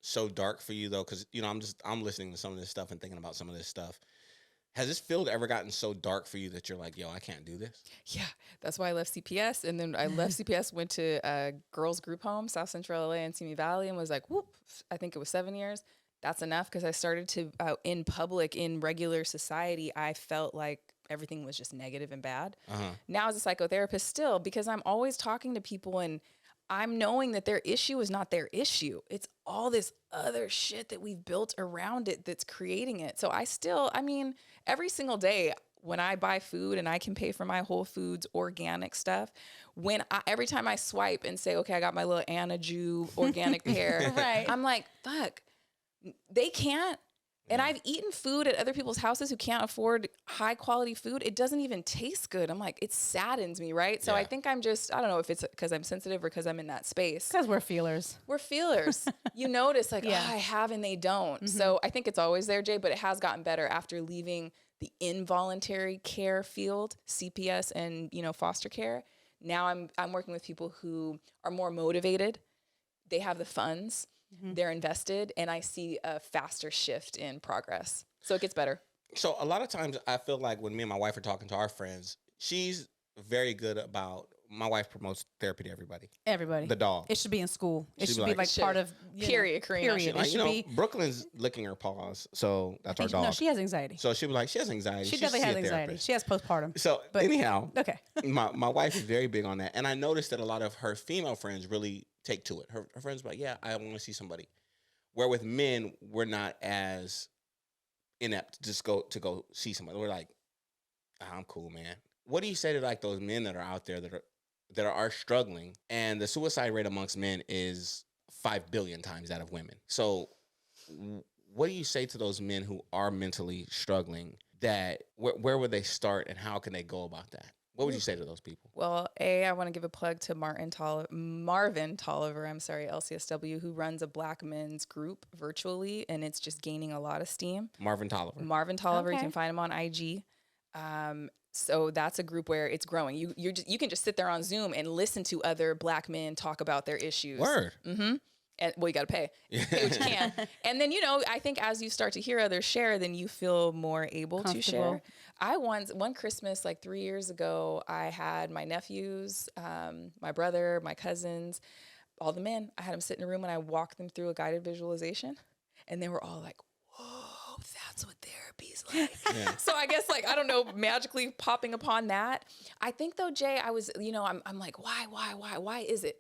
so dark for you though? Because I'm listening to some of this stuff and thinking about some of this stuff. Has this field ever gotten so dark for you that you're like, yo, I can't do this? Yeah, that's why I left CPS. And then I left CPS, went to a girls group home, South Central LA and Simi Valley, and was like, whoop, I think it was 7 years. That's enough, because I started to, in public, in regular society, I felt like everything was just negative and bad. Now as a psychotherapist still, because I'm always talking to people and I'm knowing that their issue is not their issue. It's all this other shit that we've built around it that's creating it. So every single day when I buy food and I can pay for my Whole Foods organic stuff, every time I swipe and say, okay, I got my little Anna Jew organic pear, Right. I'm like, fuck, they can't. And I've eaten food at other people's houses who can't afford high quality food. It doesn't even taste good. I'm like, it saddens me, right? So I think I don't know if it's because I'm sensitive or because I'm in that space. Because we're feelers. We're feelers. You notice like, Yeah. I have and they don't. So I think it's always there, Jay, but it has gotten better after leaving the involuntary care field, CPS and, foster care. Now I'm working with people who are more motivated. They have the funds. They're invested, and I see a faster shift in progress. So it gets better. So a lot of times I feel like when me and my wife are talking to our friends, she's very good about, my wife promotes therapy to everybody. Everybody. The dog. It should be in school. It She'd should be be like, like part of Period, Karina. Period. Like, It should be. Brooklyn's licking her paws, so that's our dog. No, she has anxiety. So she'll be like, she has anxiety. She should definitely see has a anxiety. therapist. She has postpartum. So anyhow, Okay. my wife is very big on that. And I noticed that a lot of her female friends really take to it. Her friends are like, yeah, I want to see somebody. Where with men, we're not as inept to go see somebody. We're like, I'm cool, man. What do you say to like those men that are out there that are struggling, and the suicide rate amongst men is 5 billion times that of women? So what do you say to those men who are mentally struggling, that where would they start and how can they go about that? What would you say to those people? Well, I want to give a plug to Marvin Tolliver, LCSW, who runs a Black men's group virtually, and it's just gaining a lot of steam. Marvin Tolliver. You Okay. can find him on IG. So that's a group where it's growing. You can just sit there on Zoom and listen to other Black men talk about their issues. Word. Mm-hmm. And, well, you got to pay. Pay what you can. And then, I think as you start to hear others share, then you feel more able to share. One Christmas, like 3 years ago, I had my nephews, my brother, my cousins, all the men. I had them sit in a room and I walked them through a guided visualization. And they were all like, whoa, that's what therapy's like. Yeah. So I guess magically popping upon that. I think though, Jay, I was, I'm like, why is it?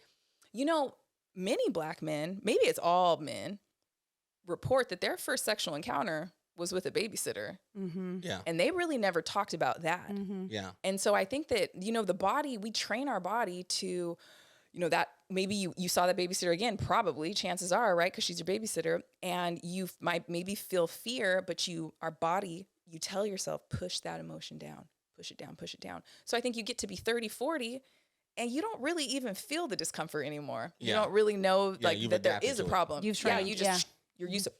Many Black men, maybe it's all men, report that their first sexual encounter was with a babysitter. Mm-hmm. Yeah. And they really never talked about that. Mm-hmm. Yeah. And so I think that, the body, we train our body to, that maybe you saw that babysitter again, probably, chances are, right? Because she's your babysitter. And you might maybe feel fear, but our body, you tell yourself, push that emotion down, push it down, push it down. So I think you get to be 30, 40, and you don't really even feel the discomfort anymore. You don't really know that there is a problem. You've trained. You're used to.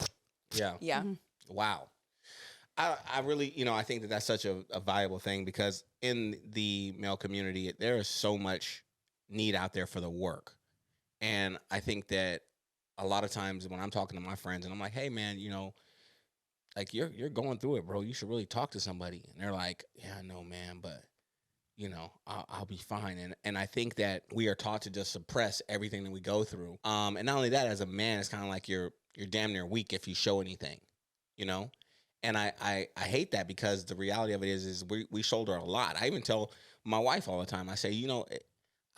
Yeah. Yeah. Mm-hmm. Wow. I really, I think that that's such a valuable thing, because in the male community, there is so much need out there for the work. And I think that a lot of times when I'm talking to my friends and I'm like, hey man, like you're going through it, bro. You should really talk to somebody. And they're like, yeah, I know, man, but I'll be fine. And I think that we are taught to just suppress everything that we go through. And not only that, as a man, it's kind of like you're damn near weak if you show anything, And I hate that, because the reality of it is we shoulder a lot. I even tell my wife all the time, I say,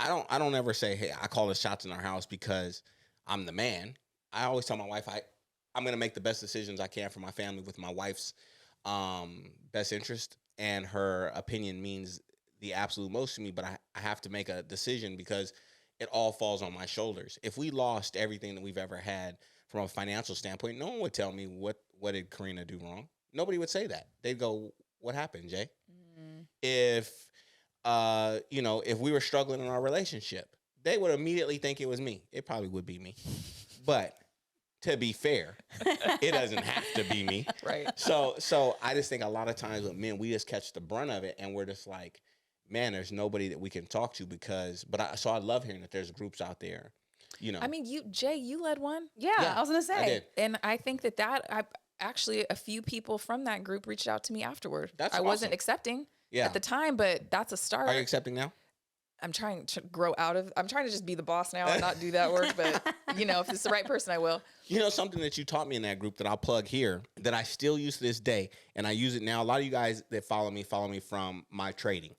I don't ever say, hey, I call the shots in our house because I'm the man. I always tell my wife I'm going to make the best decisions I can for my family with my wife's best interest, and her opinion means the absolute most to me, but I have to make a decision because it all falls on my shoulders. If we lost everything that we've ever had from a financial standpoint, no one would tell me what did Karina do wrong. nobody would say that. They'd go, "What happened, Jay?" Mm. If if we were struggling in our relationship, they would immediately think it was me. It probably would be me. But to be fair, it doesn't have to be me. Right. So I just think a lot of times with men, we just catch the brunt of it, and we're just like, man, there's nobody that we can talk to so I love hearing that there's groups out there, I mean, Jay, you led one. Yeah, I was gonna say. I did. And I think I actually, a few people from that group reached out to me afterward. That's I wasn't awesome. accepting Yeah. at the time, but that's a start. Are you accepting now? I'm trying to grow out of. I'm trying to just be the boss now and not do that work. But if it's the right person, I will. Something that you taught me in that group that I'll plug here that I still use to this day, and I use it now. A lot of you guys that follow me from my trading,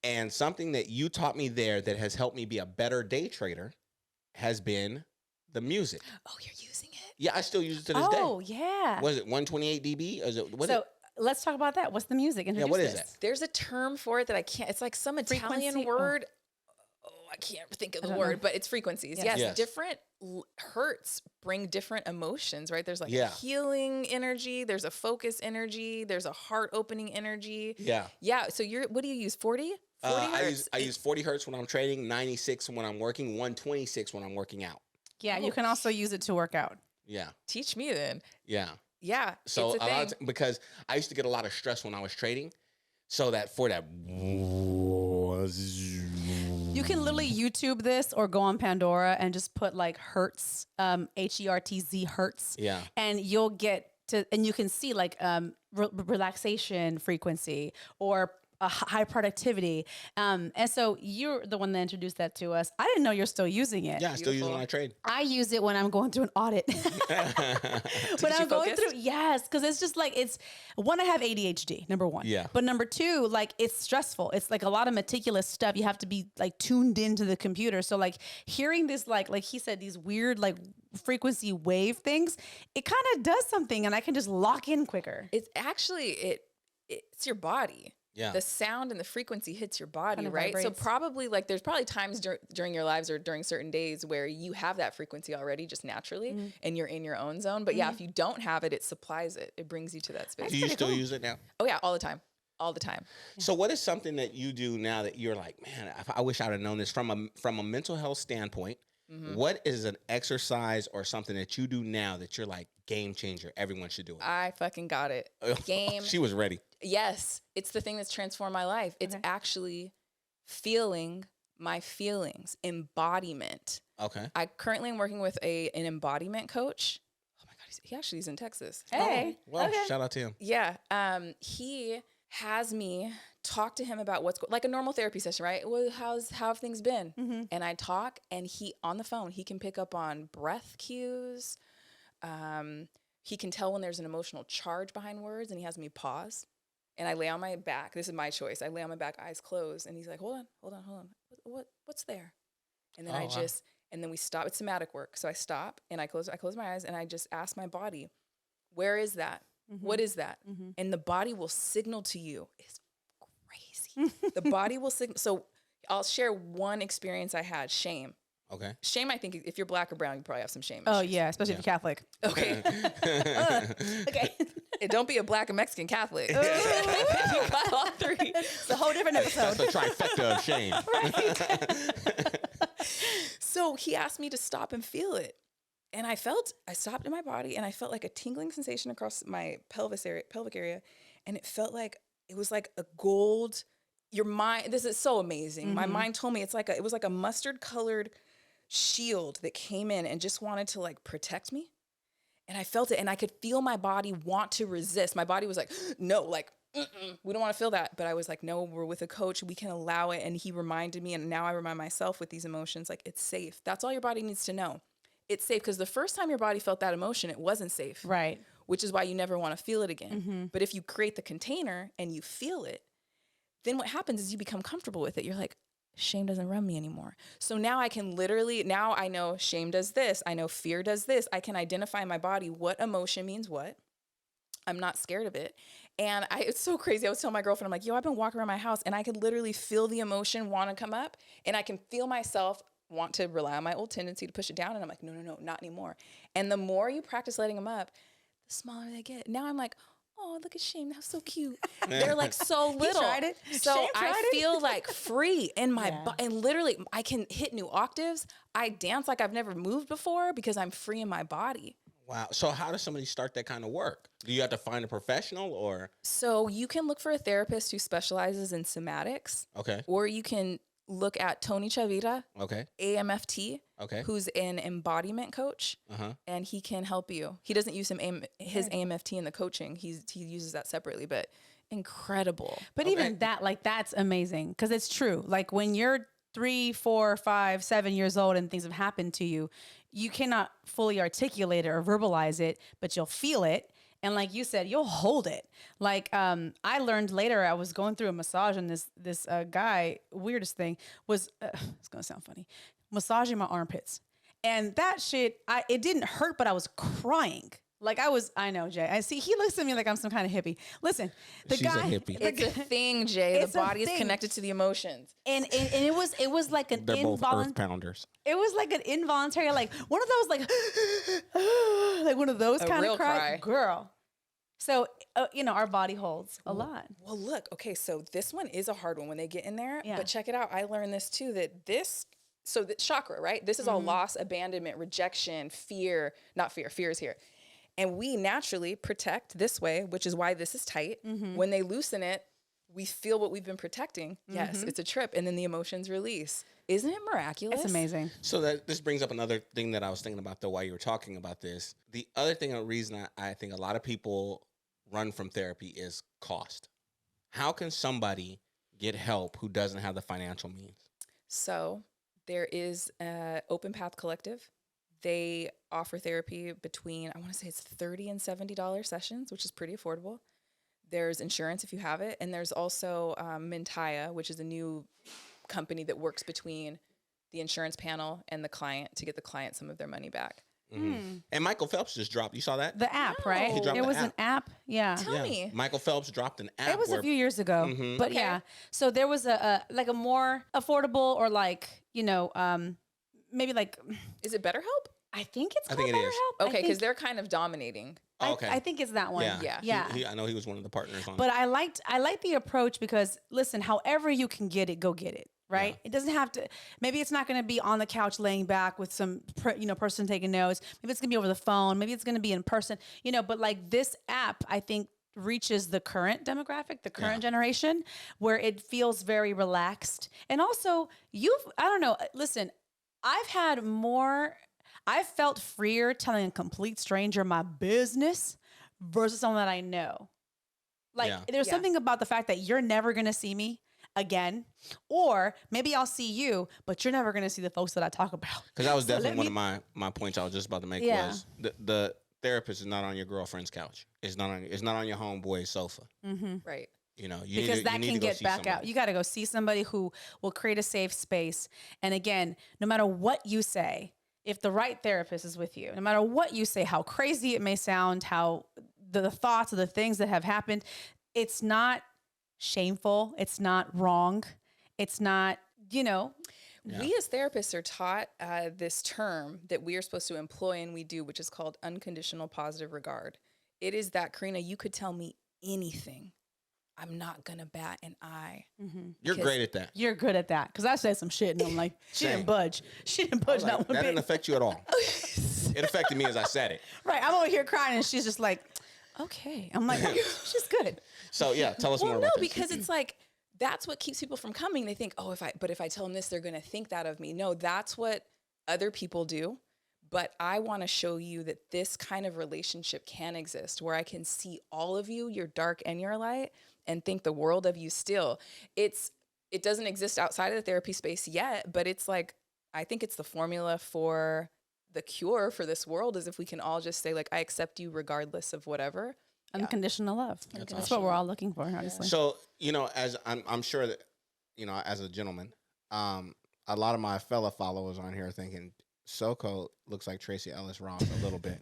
and something that you taught me there that has helped me be a better day trader has been the music. Oh, you're using it? Yeah, I still use it to this day. Oh, yeah. Was it 128 dB? Or is it, So let's talk about that. What's the music? Introduce what is this. that? There's a term for it that I can't. It's like some Italian Frequency? word. Oh, I can't think of the don't word, know. but it's frequencies. Yes. Yes, Yes. different hertz bring different emotions, right? There's like Yeah. a healing energy. There's a focus energy. There's a heart opening energy. Yeah. Yeah. So what do you use? 40? 40 hertz? I use 40 hertz when I'm trading, 96 when I'm working, 126 when I'm working out. Yeah, you can also use it to work out. Yeah. Teach me then. Yeah. Yeah. So it's a a lot thing. of because I used to get a lot of stress when I was trading. So that for that You can literally YouTube this or go on Pandora and just put like Hertz, Hertz Hertz. Yeah. And you'll get to, and you can see like relaxation frequency or high productivity. And so you're the one that introduced that to us. I didn't know you're still using it. Yeah, I still use it when I trade. I use it when I'm going through an audit. When I'm going through, yes, because it's just like I have ADHD, number one. Yeah. But number two, like it's stressful. It's like a lot of meticulous stuff. You have to be like tuned into the computer. So like hearing this, like he said, these weird like frequency wave things, it kind of does something, and I can just lock in quicker. It's actually it's your body. Yeah. The sound and the frequency hits your body, Kind of right? So vibrates. probably there's probably times during your lives or during certain days where you have that frequency already just naturally and you're in your own zone. But yeah, if you don't have it, it supplies it. It brings you to that space. Do you still use it now? Oh yeah, all the time. All the time. So what is something that you do now that you're like, man, I wish I'd have known this from a mental health standpoint? What is an exercise or something that you do now that you're like game changer? Everyone should do it. I fucking got it. Game. She was ready. Yes, it's the thing that's transformed my life. It's actually feeling my feelings, embodiment. Okay. I currently am working with an embodiment coach. Oh my God, he actually is in Texas. Hey. Well, Okay. shout out to him. Yeah. He has me talk to him about like a normal therapy session, right? Well, how have things been? And I talk, and he on the phone, he can pick up on breath cues. He can tell when there's an emotional charge behind words, and he has me pause. And I lay on my back. This is my choice. I lay on my back, eyes closed, and he's like, "Hold on. What's there?" And then and then we stop. It's somatic work, so I stop and I close my eyes, and I just ask my body, "Where is that? What is that?" And the body will signal to you. It's crazy. The body will signal. So I'll share one experience I had. Shame. Okay. Shame. I think if you're black or brown, you probably have some shame. Oh issues. yeah, especially if you're Catholic. Okay. Okay. Don't be a black and Mexican Catholic. You got all three. It's a whole different episode. That's the trifecta of shame. So he asked me to stop and feel it. And I stopped in my body, and I felt like a tingling sensation across my pelvic area. And it felt like, it was like a gold, your mind, this is so amazing. My mind told me it was like a mustard colored shield that came in and just wanted to like protect me. And I felt it, and I could feel my body want to resist. My body was like, no, like, we don't want to feel that. But I was like, no, we're with a coach. We can allow it. And he reminded me, and now I remind myself with these emotions, like, it's safe. That's all your body needs to know. It's safe, because the first time your body felt that emotion, it wasn't safe. Right. Which is why you never want to feel it again. But if you create the container and you feel it, then what happens is you become comfortable with it. You're like, shame doesn't run me anymore. So now now I know shame does this. I know fear does this. I can identify in my body what emotion means what. I'm not scared of it. And it's so crazy. I was telling my girlfriend, I'm like, yo, I've been walking around my house, and I could literally feel the emotion want to come up, and I can feel myself want to rely on my old tendency to push it down. And I'm like, no, not anymore. And the more you practice letting them up, the smaller they get. Now I'm like, oh, look at Shane, that's so cute. They're like so He little. tried it. So Shane I tried it. feel like free in my Yeah. and literally I can hit new octaves. I dance like I've never moved before because I'm free in my body. Wow. So how does somebody start that kind of work? Do you have to find a professional or? So you can look for a therapist who specializes in somatics, Okay. or you can look at Tony Chavira, Okay. AMFT, Okay. who's an embodiment coach, Uh-huh. and he can help you. He doesn't use his AMFT in the coaching. He uses that separately, but incredible. But Okay. even that, like, that's amazing because it's true. Like when you're 3, 4, 5, 7 years old and things have happened to you, you cannot fully articulate it or verbalize it, but you'll feel it. And like you said, you'll hold it. Like I learned later, I was going through a massage, and this guy, weirdest thing was, it's gonna sound funny, massaging my armpits, and that shit, it didn't hurt, but I was crying. Like I know, Jay. I see he looks at me like I'm some kind of hippie. Listen, the She's a guy, hippie. It's a thing, Jay. It's The a body is thing. connected to the emotions. and it was like an They're both earth involuntary. pounders. It was like an involuntary, like one of those, like one of those A kind real of cry, cry. girl. So our body holds a lot. Well, look, okay, so this one is a hard one when they get in there. Yeah. But check it out. I learned this too, that the chakra, right? This is all loss, abandonment, rejection, fear, not fear, fear is here. And we naturally protect this way, which is why this is tight. When they loosen it, we feel what we've been protecting. Yes, it's a trip. And then the emotions release. Isn't it miraculous? It's amazing. So this brings up another thing that I was thinking about though while you were talking about this. The other thing, a reason I think a lot of people run from therapy is cost. How can somebody get help who doesn't have the financial means? So there is Open Path Collective. They offer therapy between, I want to say it's $30 and $70 sessions, which is pretty affordable. There's insurance if you have it. And there's also Mintaya, which is a new company that works between the insurance panel and the client to get the client some of their money back. And Michael Phelps just dropped. You saw that? The app, right? He dropped It the was an app. app. Yeah. Tell me. Michael Phelps dropped an app. It was a where- few years ago, but Okay. yeah. So there was a like a more affordable, or like, maybe like, Is it BetterHelp? I think it's I called think it is. BetterHelp. Okay, because they're kind of dominating. Oh, okay. I think it's that one. yeah. Yeah. Yeah. I know he was one of the partners on But it. I liked the approach because, listen, however you can get it, go get it. Right? It doesn't have to. Maybe it's not going to be on the couch laying back with some person taking notes. Maybe it's going to be over the phone. Maybe it's going to be in person. But like this app, I think reaches the current demographic, the current generation, where it feels very relaxed. And also, I don't know. Listen, I've felt freer telling a complete stranger my business versus someone that I know. Like Yeah. there's Yeah. something about the fact that you're never going to see me again, or maybe I'll see you, but you're never going to see the folks that I talk about. Because that was So let definitely one me- of my points I was just about to make Yeah. was the therapist is not on your girlfriend's couch. It's not on your homeboy's sofa. Right. You Because need that to can go get see back out. somebody. You got to go see somebody who will create a safe space. And again, no matter what you say, if the right therapist is with you, no matter what you say, how crazy it may sound, how the thoughts or the things that have happened, it's not shameful. It's not wrong. It's not, Yeah. We as therapists are taught this term that we are supposed to employ, and we do, which is called unconditional positive regard. It is that, Karina, you could tell me anything. I'm not going to bat an eye. You're because- great at that. You're good at that. Because I said some shit and I'm like, she Same. didn't budge. She didn't budge Like, not one that bit. didn't affect you at all. It affected me as I said it. Right. I'm over here crying and she's just like, okay. I'm like, she's good. So yeah, tell us more Well, about no, this. because it's like, that's what keeps people from coming. They think, oh, if I tell them this, they're going to think that of me. No, that's what other people do. But I want to show you that this kind of relationship can exist, where I can see all of you, your dark and your light, and think the world of you still. It doesn't exist outside of the therapy space yet, but it's like, I think it's the formula for the cure for this world, is if we can all just say, like, I accept you regardless of whatever. Unconditional love. That's what we're all looking for, honestly. So, as I'm sure that, as a gentleman, a lot of my fellow followers on here are thinking Soco looks like Tracy Ellis Ross a little bit,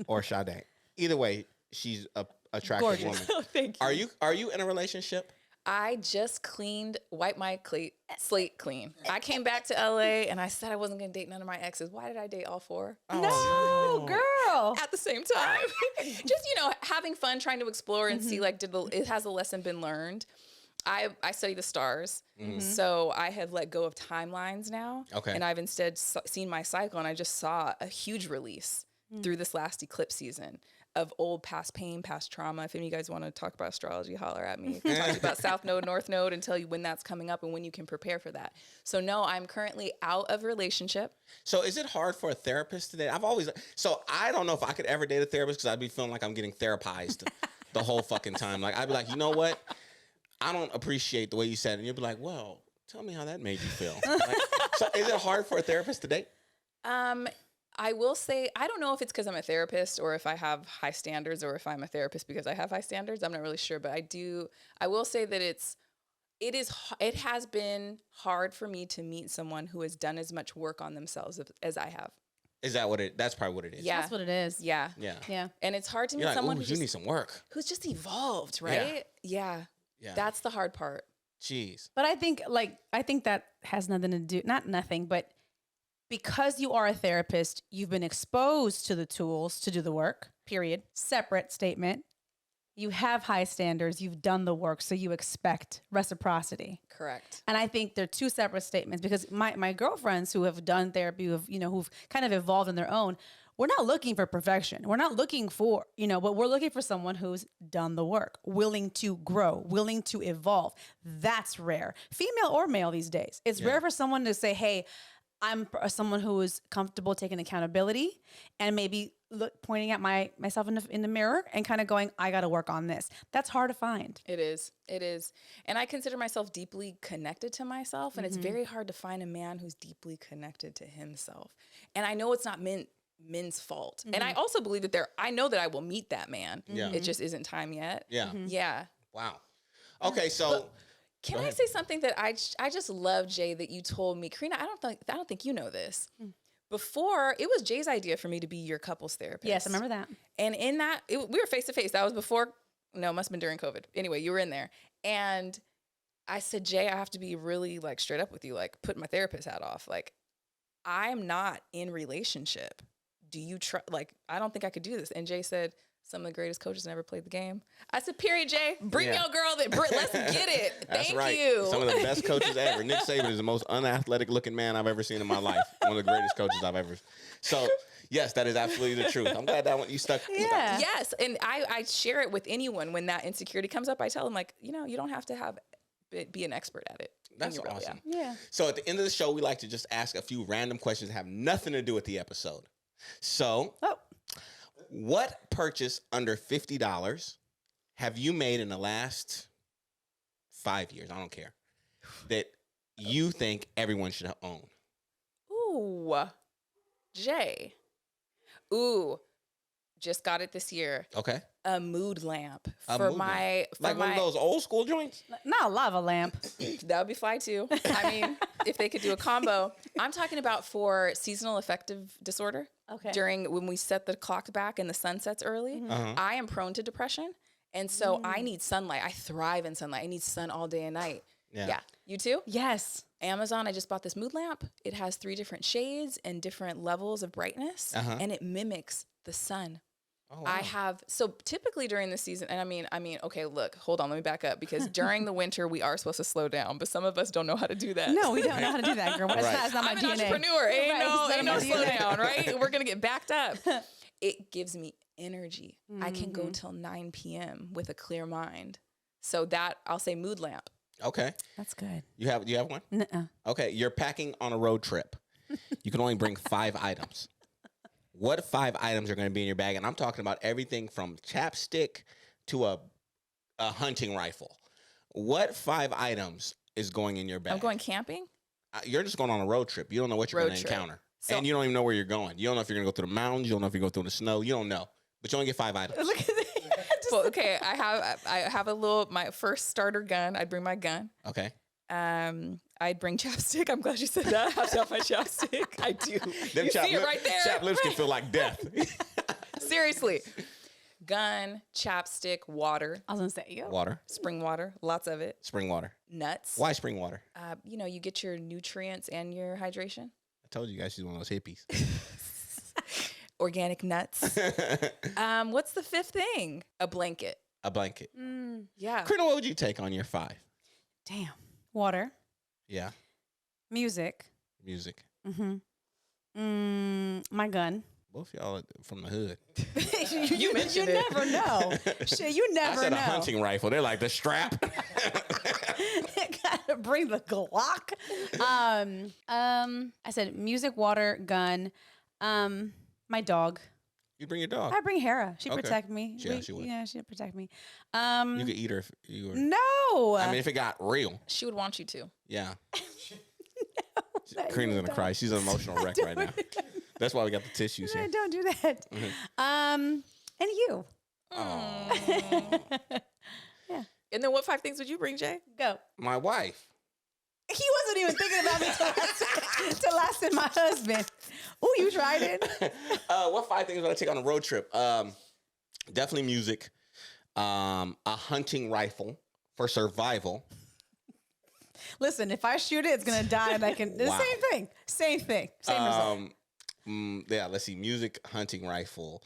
or Sade. Either way, she's a attractive Gorgeous. woman. Thank you. Are you in a relationship? I just wiped my slate clean. I came back to LA and I said I wasn't going to date none of my exes. Why did I date all 4? No, girl. At the same time. Just, having fun, trying to explore and see, like, has a lesson been learned? I study the stars. So I have let go of timelines now. Okay. And I've instead seen my cycle, and I just saw a huge release through this last eclipse season of old past pain, past trauma. If any of you guys want to talk about astrology, holler at me. Talk to you about South Node, North Node, and tell you when that's coming up and when you can prepare for that. So no, I'm currently out of relationship. So is it hard for a therapist today? So I don't know if I could ever date a therapist because I'd be feeling like I'm getting therapized the whole fucking time. Like, I'd be like, you know what? I don't appreciate the way you said it. And you'll be like, well, tell me how that made you feel. Like, so is it hard for a therapist to date? I will say, I don't know if it's because I'm a therapist or if I have high standards or if I'm a therapist because I have high standards. I'm not really sure, but I will say that it has been hard for me to meet someone who has done as much work on themselves as I have. Is that that's probably what it is? Yeah. That's what it is. Yeah. Yeah. Yeah. And it's hard to meet You're like, someone ooh, you need some work. who's just evolved, right? Yeah. Yeah. That's the hard part. Jeez. But I think that has nothing to do, not nothing, but because you are a therapist, you've been exposed to the tools to do the work, period. Separate statement. You have high standards, you've done the work, so you expect reciprocity. Correct. And I think they're two separate statements because my girlfriends who have done therapy, who've kind of evolved on their own, we're not looking for perfection. We're not looking for, but we're looking for someone who's done the work, willing to grow, willing to evolve. That's rare. Female or male these days. It's rare for someone to say, hey, I'm someone who is comfortable taking accountability and maybe pointing at myself in the mirror and kind of going, I got to work on this. That's hard to find. It is. And I consider myself deeply connected to myself. And it's very hard to find a man who's deeply connected to himself. And I know it's not men's fault. And I also believe that I know that I will meet that man. Yeah. It just isn't time yet. Yeah. Yeah. Wow. Okay. So Can I say something that I just love, Jay, that you told me? Karina, I don't think you know this. Before, it was Jay's idea for me to be your couples therapist. Yes, I remember that. And in that, we were face to face. That was before, no, it must have been during COVID. Anyway, you were in there. And I said, Jay, I have to be really like straight up with you, like put my therapist hat off. Like, I'm not in relationship. Do you try? Like, I don't think I could do this. And Jay said, some of the greatest coaches never played the game. I said, period, Jay. Bring your girl. Let's get it. That's Thank right. you. Some of the best coaches ever. Nick Saban is the most unathletic looking man I've ever seen in my life. One of the greatest coaches I've ever. So yes, that is absolutely the truth. I'm glad that one you stuck. Yeah. Yes. And I share it with anyone when that insecurity comes up. I tell them, like, you don't have to be an expert at it. That's Really, awesome. Yeah. So at the end of the show, we like to just ask a few random questions that have nothing to do with the episode. So, what purchase under $50 have you made in the last 5 years? I don't care. That you think everyone should own? Ooh, Jay. Ooh, just got it this year. Okay. A mood lamp A for mood my lamp. One of those old school joints? Not a lava lamp. That would be fly too. I mean, if they could do a combo. I'm talking about for seasonal affective disorder. Okay. During when we set the clock back and the sun sets early, I am prone to depression. And so I need sunlight. I thrive in sunlight. I need sun all day and night. Yeah. You too? Yes. Amazon, I just bought this mood lamp. It has 3 different shades and different levels of brightness, and it mimics the sun. Oh, wow. So typically during the season, and I mean, okay, look, hold on, let me back up, because during the winter, we are supposed to slow down, but some of us don't know how to do that. No, we don't know how to do that, girl. It's not my I'm DNA. an entrepreneur. Ain't no slow DNA. down, right? We're going to get backed up. It gives me energy. I can go till 9 p.m. with a clear mind. So that, I'll say mood lamp. Okay. That's good. You have one? Nuh-uh. Okay. You're packing on a road trip. You can only bring 5 items. What 5 items are going to be in your bag? And I'm talking about everything from chapstick to a hunting rifle. What 5 items is going in your bag? I'm going camping? You're just going on a road trip. You don't know what you're going to encounter. So, and you don't even know where you're going. You don't know if you're going to go through the mountains. You don't know if you're going to go through the snow. You don't know. But you only get 5 items. Look at that. Well, okay, I have my first starter gun. I'd bring my gun. Okay. I'd bring chapstick. I'm glad you said that. I have to have my chapstick. I do. Them you see it right there. Chap lips can feel like death. Seriously. gun, chapstick, water, I was gonna say, yo. Water. spring water, lots of it, Spring water. nuts. Why spring water? You get your nutrients and your hydration. I told you guys she's one of those hippies. Organic nuts. What's the fifth thing? A blanket. A blanket. Yeah. Krina, what would you take on your 5? Damn. Water. Yeah. Music. Music. My gun. Both y'all are from the hood. You mentioned it. Never know. Shit, you I never said know. a hunting rifle. They're like the strap. Gotta bring the Glock. I said music, water, gun. My dog. You bring your dog. I bring Hera. She Okay. protect me. Yeah, she would. Yeah, she'd protect me. You could eat her if you were. No. I mean, if it got real. She would want you to. Yeah. No, Krina's you gonna cry. She's an emotional wreck right now. That's why we got the tissues here. Don't do that. And you. And then what 5 things would you bring, Jay? Go. My wife. He wasn't even thinking about me till I said my husband. Oh, you tried it? What 5 things would I take on a road trip? Definitely music. A hunting rifle for survival. Listen, if I shoot it, it's gonna die, and I can. The Wow. same thing. Same thing. Same result. Yeah, let's see. Music, hunting rifle.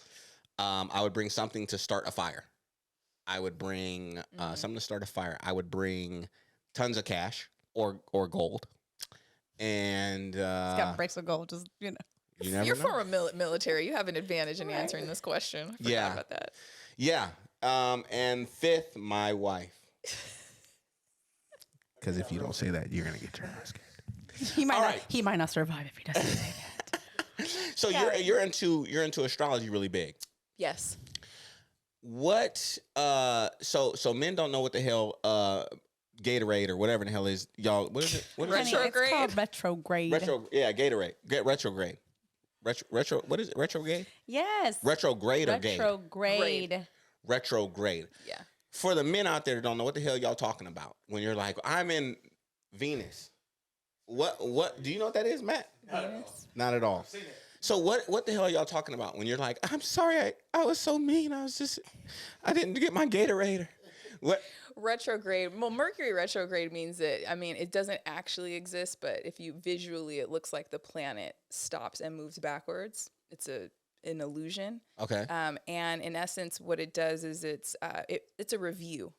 I would bring something to start a fire. I would bring something to start a fire. I would bring tons of cash or gold. And It's got bricks of gold. Just you never You're know. former military. You have an advantage in answering this question. I forgot about that. Yeah. And 5th, my wife. Because if you don't say that, you're gonna get your ass kicked. he might All not. right. He might not survive if he doesn't say that. So you're into astrology really big. Yes. What so men don't know what the hell Gatorade or whatever the hell is, y'all. What is it? What is Honey, it? Retrograde? It's called retrograde. Gatorade. Get retrograde. Retro what is it? Retrograde? Yes. Retrograde or gay? Retrograde. Retrograde. Yeah. For the men out there that don't know what the hell y'all talking about when you're like, I'm in Venus. What do you know what that is, Matt? Venus. Not at all. So what the hell are y'all talking about when you're like, I'm sorry, I was so mean. I didn't get my Gatorade. What? Retrograde. Well, Mercury retrograde means that, it doesn't actually exist, but if you visually, it looks like the planet stops and moves backwards. It's an illusion. Okay. And in essence, what it does is it's a review.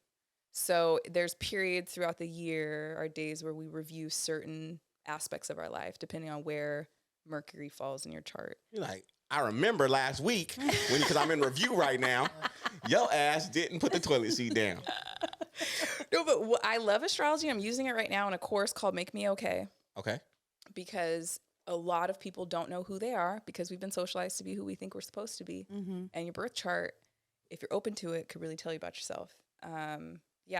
So there's periods throughout the year or days where we review certain aspects of our life, depending on where Mercury falls in your chart. You're like, I remember last week because I'm in review right now. Your ass didn't put the toilet seat down. No, but I love astrology. I'm using it right now in a course called Make Me Okay, Okay. because a lot of people don't know who they are because we've been socialized to be who we think we're supposed to be. And your birth chart, if you're open to it, could really tell you about yourself.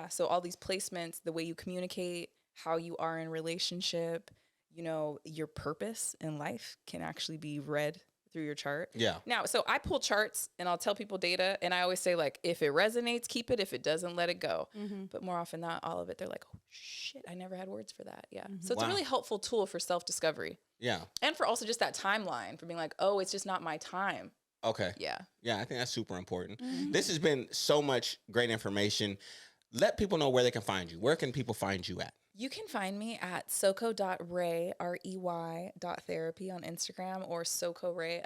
So all these placements, the way you communicate, how you are in relationship, your purpose in life can actually be read through your chart. Yeah. Now, so I pull charts and I'll tell people data, and I always say, like, if it resonates, keep it. If it doesn't, let it go. But more often than not, all of it, they're like, oh shit, I never had words for that. Yeah. So it's a Wow. really helpful tool for self-discovery. Yeah. And for also just that timeline for being like, oh, it's just not my time. Okay. Yeah. Yeah, I think that's super important. This has been so much great information. Let people know where they can find you. Where can people find you at? You can find me at soco.rey, REY.therapy on Instagram, or socorey,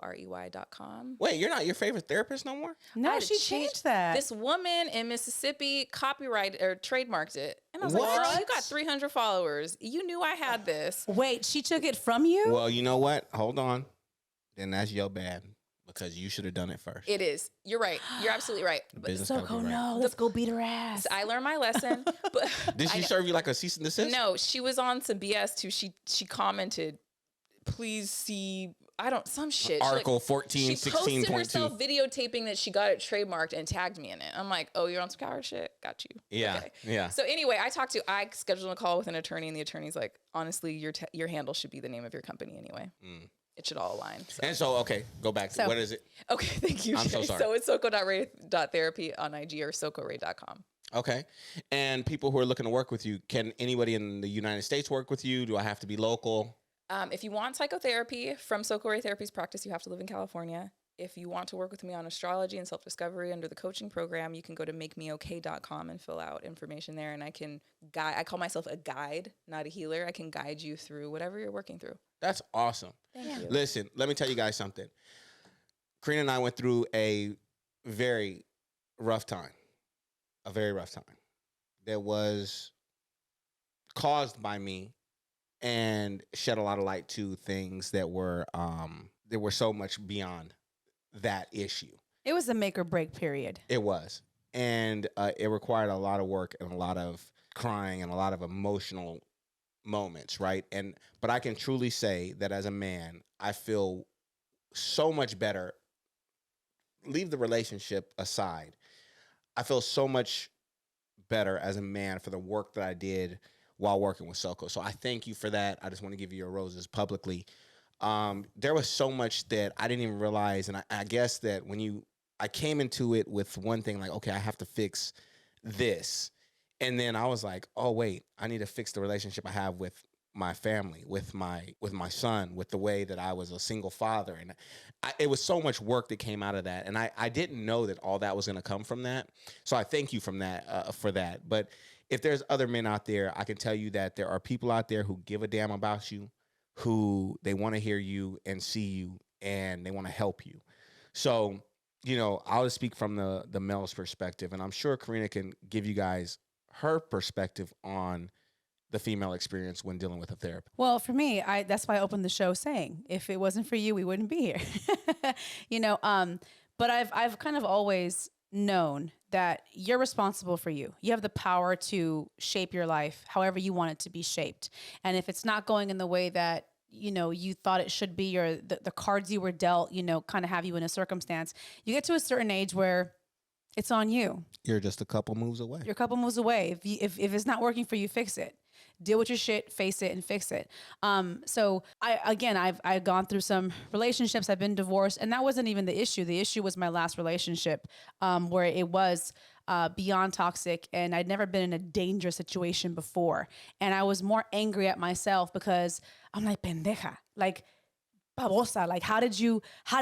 SOCOREY.com. Wait, you're not your favorite therapist no more? No, I she changed that. This woman in Mississippi copyrighted or trademarked it. And I was like, What? girl, you got 300 followers. You knew I had this. Wait, she took it from you? Well, you know what? Hold on. Then that's your bad because you should have done it first. It is. You're right. You're absolutely right. The But business So gotta be right. no, let's go beat her ass. I learned my lesson. But Did she serve you like a cease and desist? No, she was on some BS too. She commented, please see, some shit. Article 14, She posted 16.2. herself videotaping that she got it trademarked and tagged me in it. I'm like, oh, you're on some coward shit? Got you. Yeah, yeah. So anyway, I scheduled a call with an attorney, and the attorney's like, honestly, your handle should be the name of your company anyway. It should all align. So. And so, okay, go back to So- what is it? Okay, thank you. I'm so sorry. So it's soco.ray.therapy on IG or socorey.com. Okay. And people who are looking to work with you, can anybody in the United States work with you? Do I have to be local? If you want psychotherapy from Socorro Therapy's practice, you have to live in California. if you want to work with me on astrology and self-discovery under the coaching program, you can go to makemeok.com and fill out information there. And I can guide, I call myself a guide, not a healer. I can guide you through whatever you're working through. That's awesome. Thank you. Listen, let me tell you guys something. Karina and I went through a very rough time, that was caused by me and shed a lot of light to things that were so much beyond that issue. It was a make or break period. It was. And it required a lot of work and a lot of crying and a lot of emotional moments, right? But I can truly say that as a man, I feel so much better. Leave the relationship aside. I feel so much better as a man for the work that I did while working with Soco. So I thank you for that. I just want to give you your roses publicly. There was so much that I didn't even realize. And I guess that I came into it with one thing, like, okay, I have to fix this. And then I was like, oh, wait, I need to fix the relationship I have with my family, with my son, with the way that I was a single father. And it was so much work that came out of that. And I didn't know that all that was going to come from that. So I thank you for that. But if there's other men out there, I can tell you that there are people out there who give a damn about you, who they want to hear you and see you, and they want to help you. So, I'll just speak from the male's perspective, and I'm sure Karina can give you guys her perspective on the female experience when dealing with a therapist. Well, for me, that's why I opened the show saying, if it wasn't for you, we wouldn't be here. But I've kind of always known that you're responsible for you. You have the power to shape your life however you want it to be shaped. And if it's not going in the way that you thought it should be, or the cards you were dealt, kind of have you in a circumstance, you get to a certain age where it's on you. You're just a couple moves away. You're a couple moves away. If it's not working for you, fix it. Deal with your shit, face it, and fix it. So I've gone through some relationships. I've been divorced, and that wasn't even the issue. The issue was my last relationship, where it was beyond toxic, and I'd never been in a dangerous situation before. And I was more angry at myself because I'm like, pendeja, like, babosa, like, how did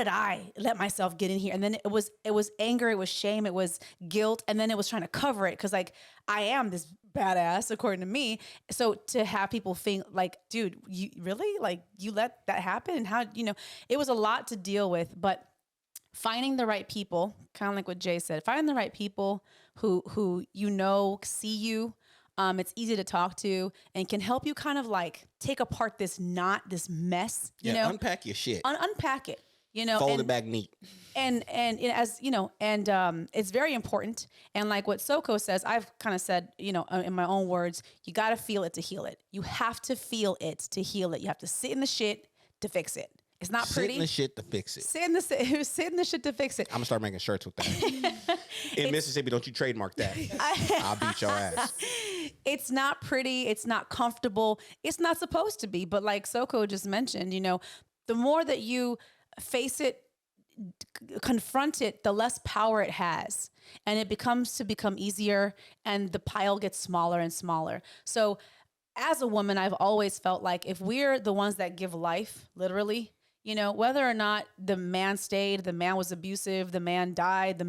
I let myself get in here? And then it was anger, it was shame, it was guilt, and then it was trying to cover it because, like, I am this badass according to me. So to have people think like, dude, you really, like, you let that happen? And how, it was a lot to deal with. But finding the right people, kind of like what Jay said, finding the right people who see you. It's easy to talk to and can help you kind of like take apart this mess, unpack your shit, unpack it, fold it back neat. And it's very important. And like what Soco says, I've kind of said, in my own words, you got to feel it to heal it. You have to feel it to heal it. You have to sit in the shit to fix it. It's not pretty. Sit in the shit to fix it. Sit in the shit to fix it. I'm gonna start making shirts with that. In Mississippi, don't you trademark that. I'll beat your ass. It's not pretty. It's not comfortable. It's not supposed to be. But like Soco just mentioned, the more that you face it, confront it, the less power it has. And it become easier, and the pile gets smaller and smaller. So as a woman, I've always felt like if we're the ones that give life, literally, whether or not the man stayed, the man was abusive, the man died,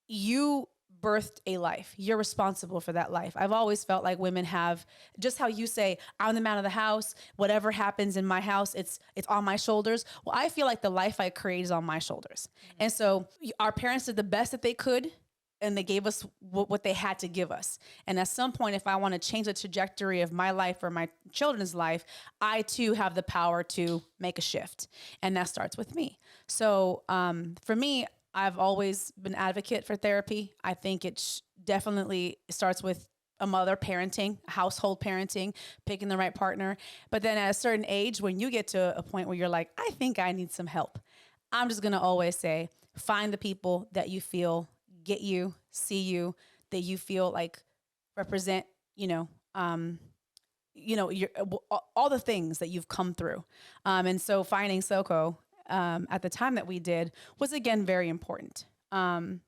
you birthed a life. You're responsible for that life. I've always felt like women have, just how you say, I'm the man of the house, whatever happens in my house, it's on my shoulders. Well, I feel like the life I create is on my shoulders. Mm-hmm. And so our parents did the best that they could, and they gave us what they had to give us. And at some point, if I want to change the trajectory of my life or my children's life, I too have the power to make a shift. And that starts with me. So for me, I've always been an advocate for therapy. I think it definitely starts with a mother parenting, household parenting, picking the right partner. But then at a certain age, when you get to a point where you're like, I think I need some help, I'm just going to always say, find the people that you feel get you, see you, that you feel like represent, your all the things that you've come through. And so finding Soco at the time that we did was, again, very important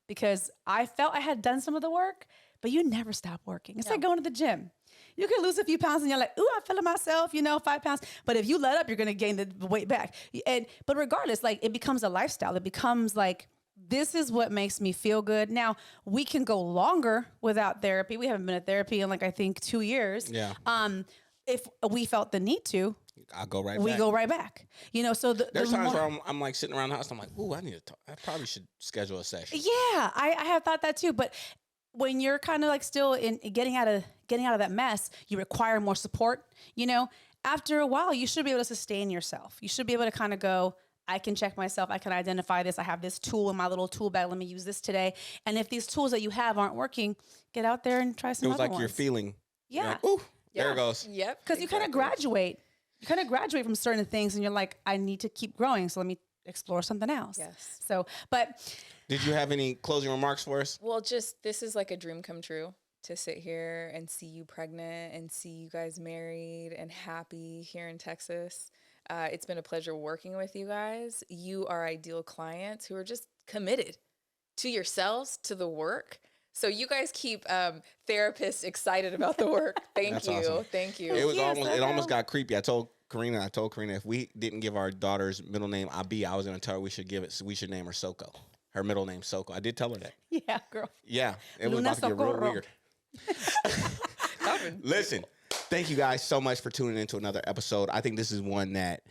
because I felt I had done some of the work, but you never stop working. It's like going to the gym. You can lose a few pounds and you're like, ooh, I feel it myself, 5 pounds. But if you let up, you're going to gain the weight back. But regardless, like it becomes a lifestyle. It becomes like, this is what makes me feel good. Now we can go longer without therapy. We haven't been at therapy in I think 2 years. Yeah. If we felt the need to, I'll go right we back. go right back. So There's times where I'm like sitting around the house. I'm like, ooh, I need to talk. I probably should schedule a session. Yeah, I have thought that too. But when you're kind of like still in getting out of that mess, you require more support. After a while, you should be able to sustain yourself. You should be able to kind of go, I can check myself. I can identify this. I have this tool in my little tool bag. Let me use this today. And if these tools that you have aren't working, get out there and try some It was other like ones. you're feeling. Yeah. You're like, ooh, there it goes. Yep. Because you kind of graduate. You kind of graduate from certain things and you're like, I need to keep growing. So let me explore something else. Yes. So, but Did you have any closing remarks for us? Well, just this is like a dream come true to sit here and see you pregnant and see you guys married and happy here in Texas. It's been a pleasure working with you guys. You are ideal clients who are just committed to yourselves, to the work. So you guys keep therapists excited about the work. Thank That's you. awesome. Thank you. It was Yes, I almost know. got creepy. I told Karina if we didn't give our daughter's middle name Abi, I was going to tell her we should name her Soco. Her middle name Soco. I did tell her that. yeah, girl. Yeah, it was Luna about to get real Socorro. weird. Listen, thank you guys so much for tuning into another episode. I think this is one that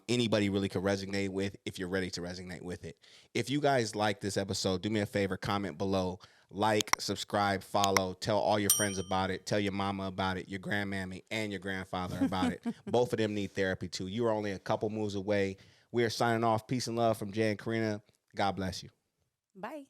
anybody really could resonate with if you're ready to resonate with it. If you guys like this episode, do me a favor, comment below, like, subscribe, follow, tell all your friends about it, tell your mama about it, your grandmammy and your grandfather about it. Both of them need therapy too. You are only a couple moves away. We are signing off. Peace and love from Jay and Karina. God bless you. Bye.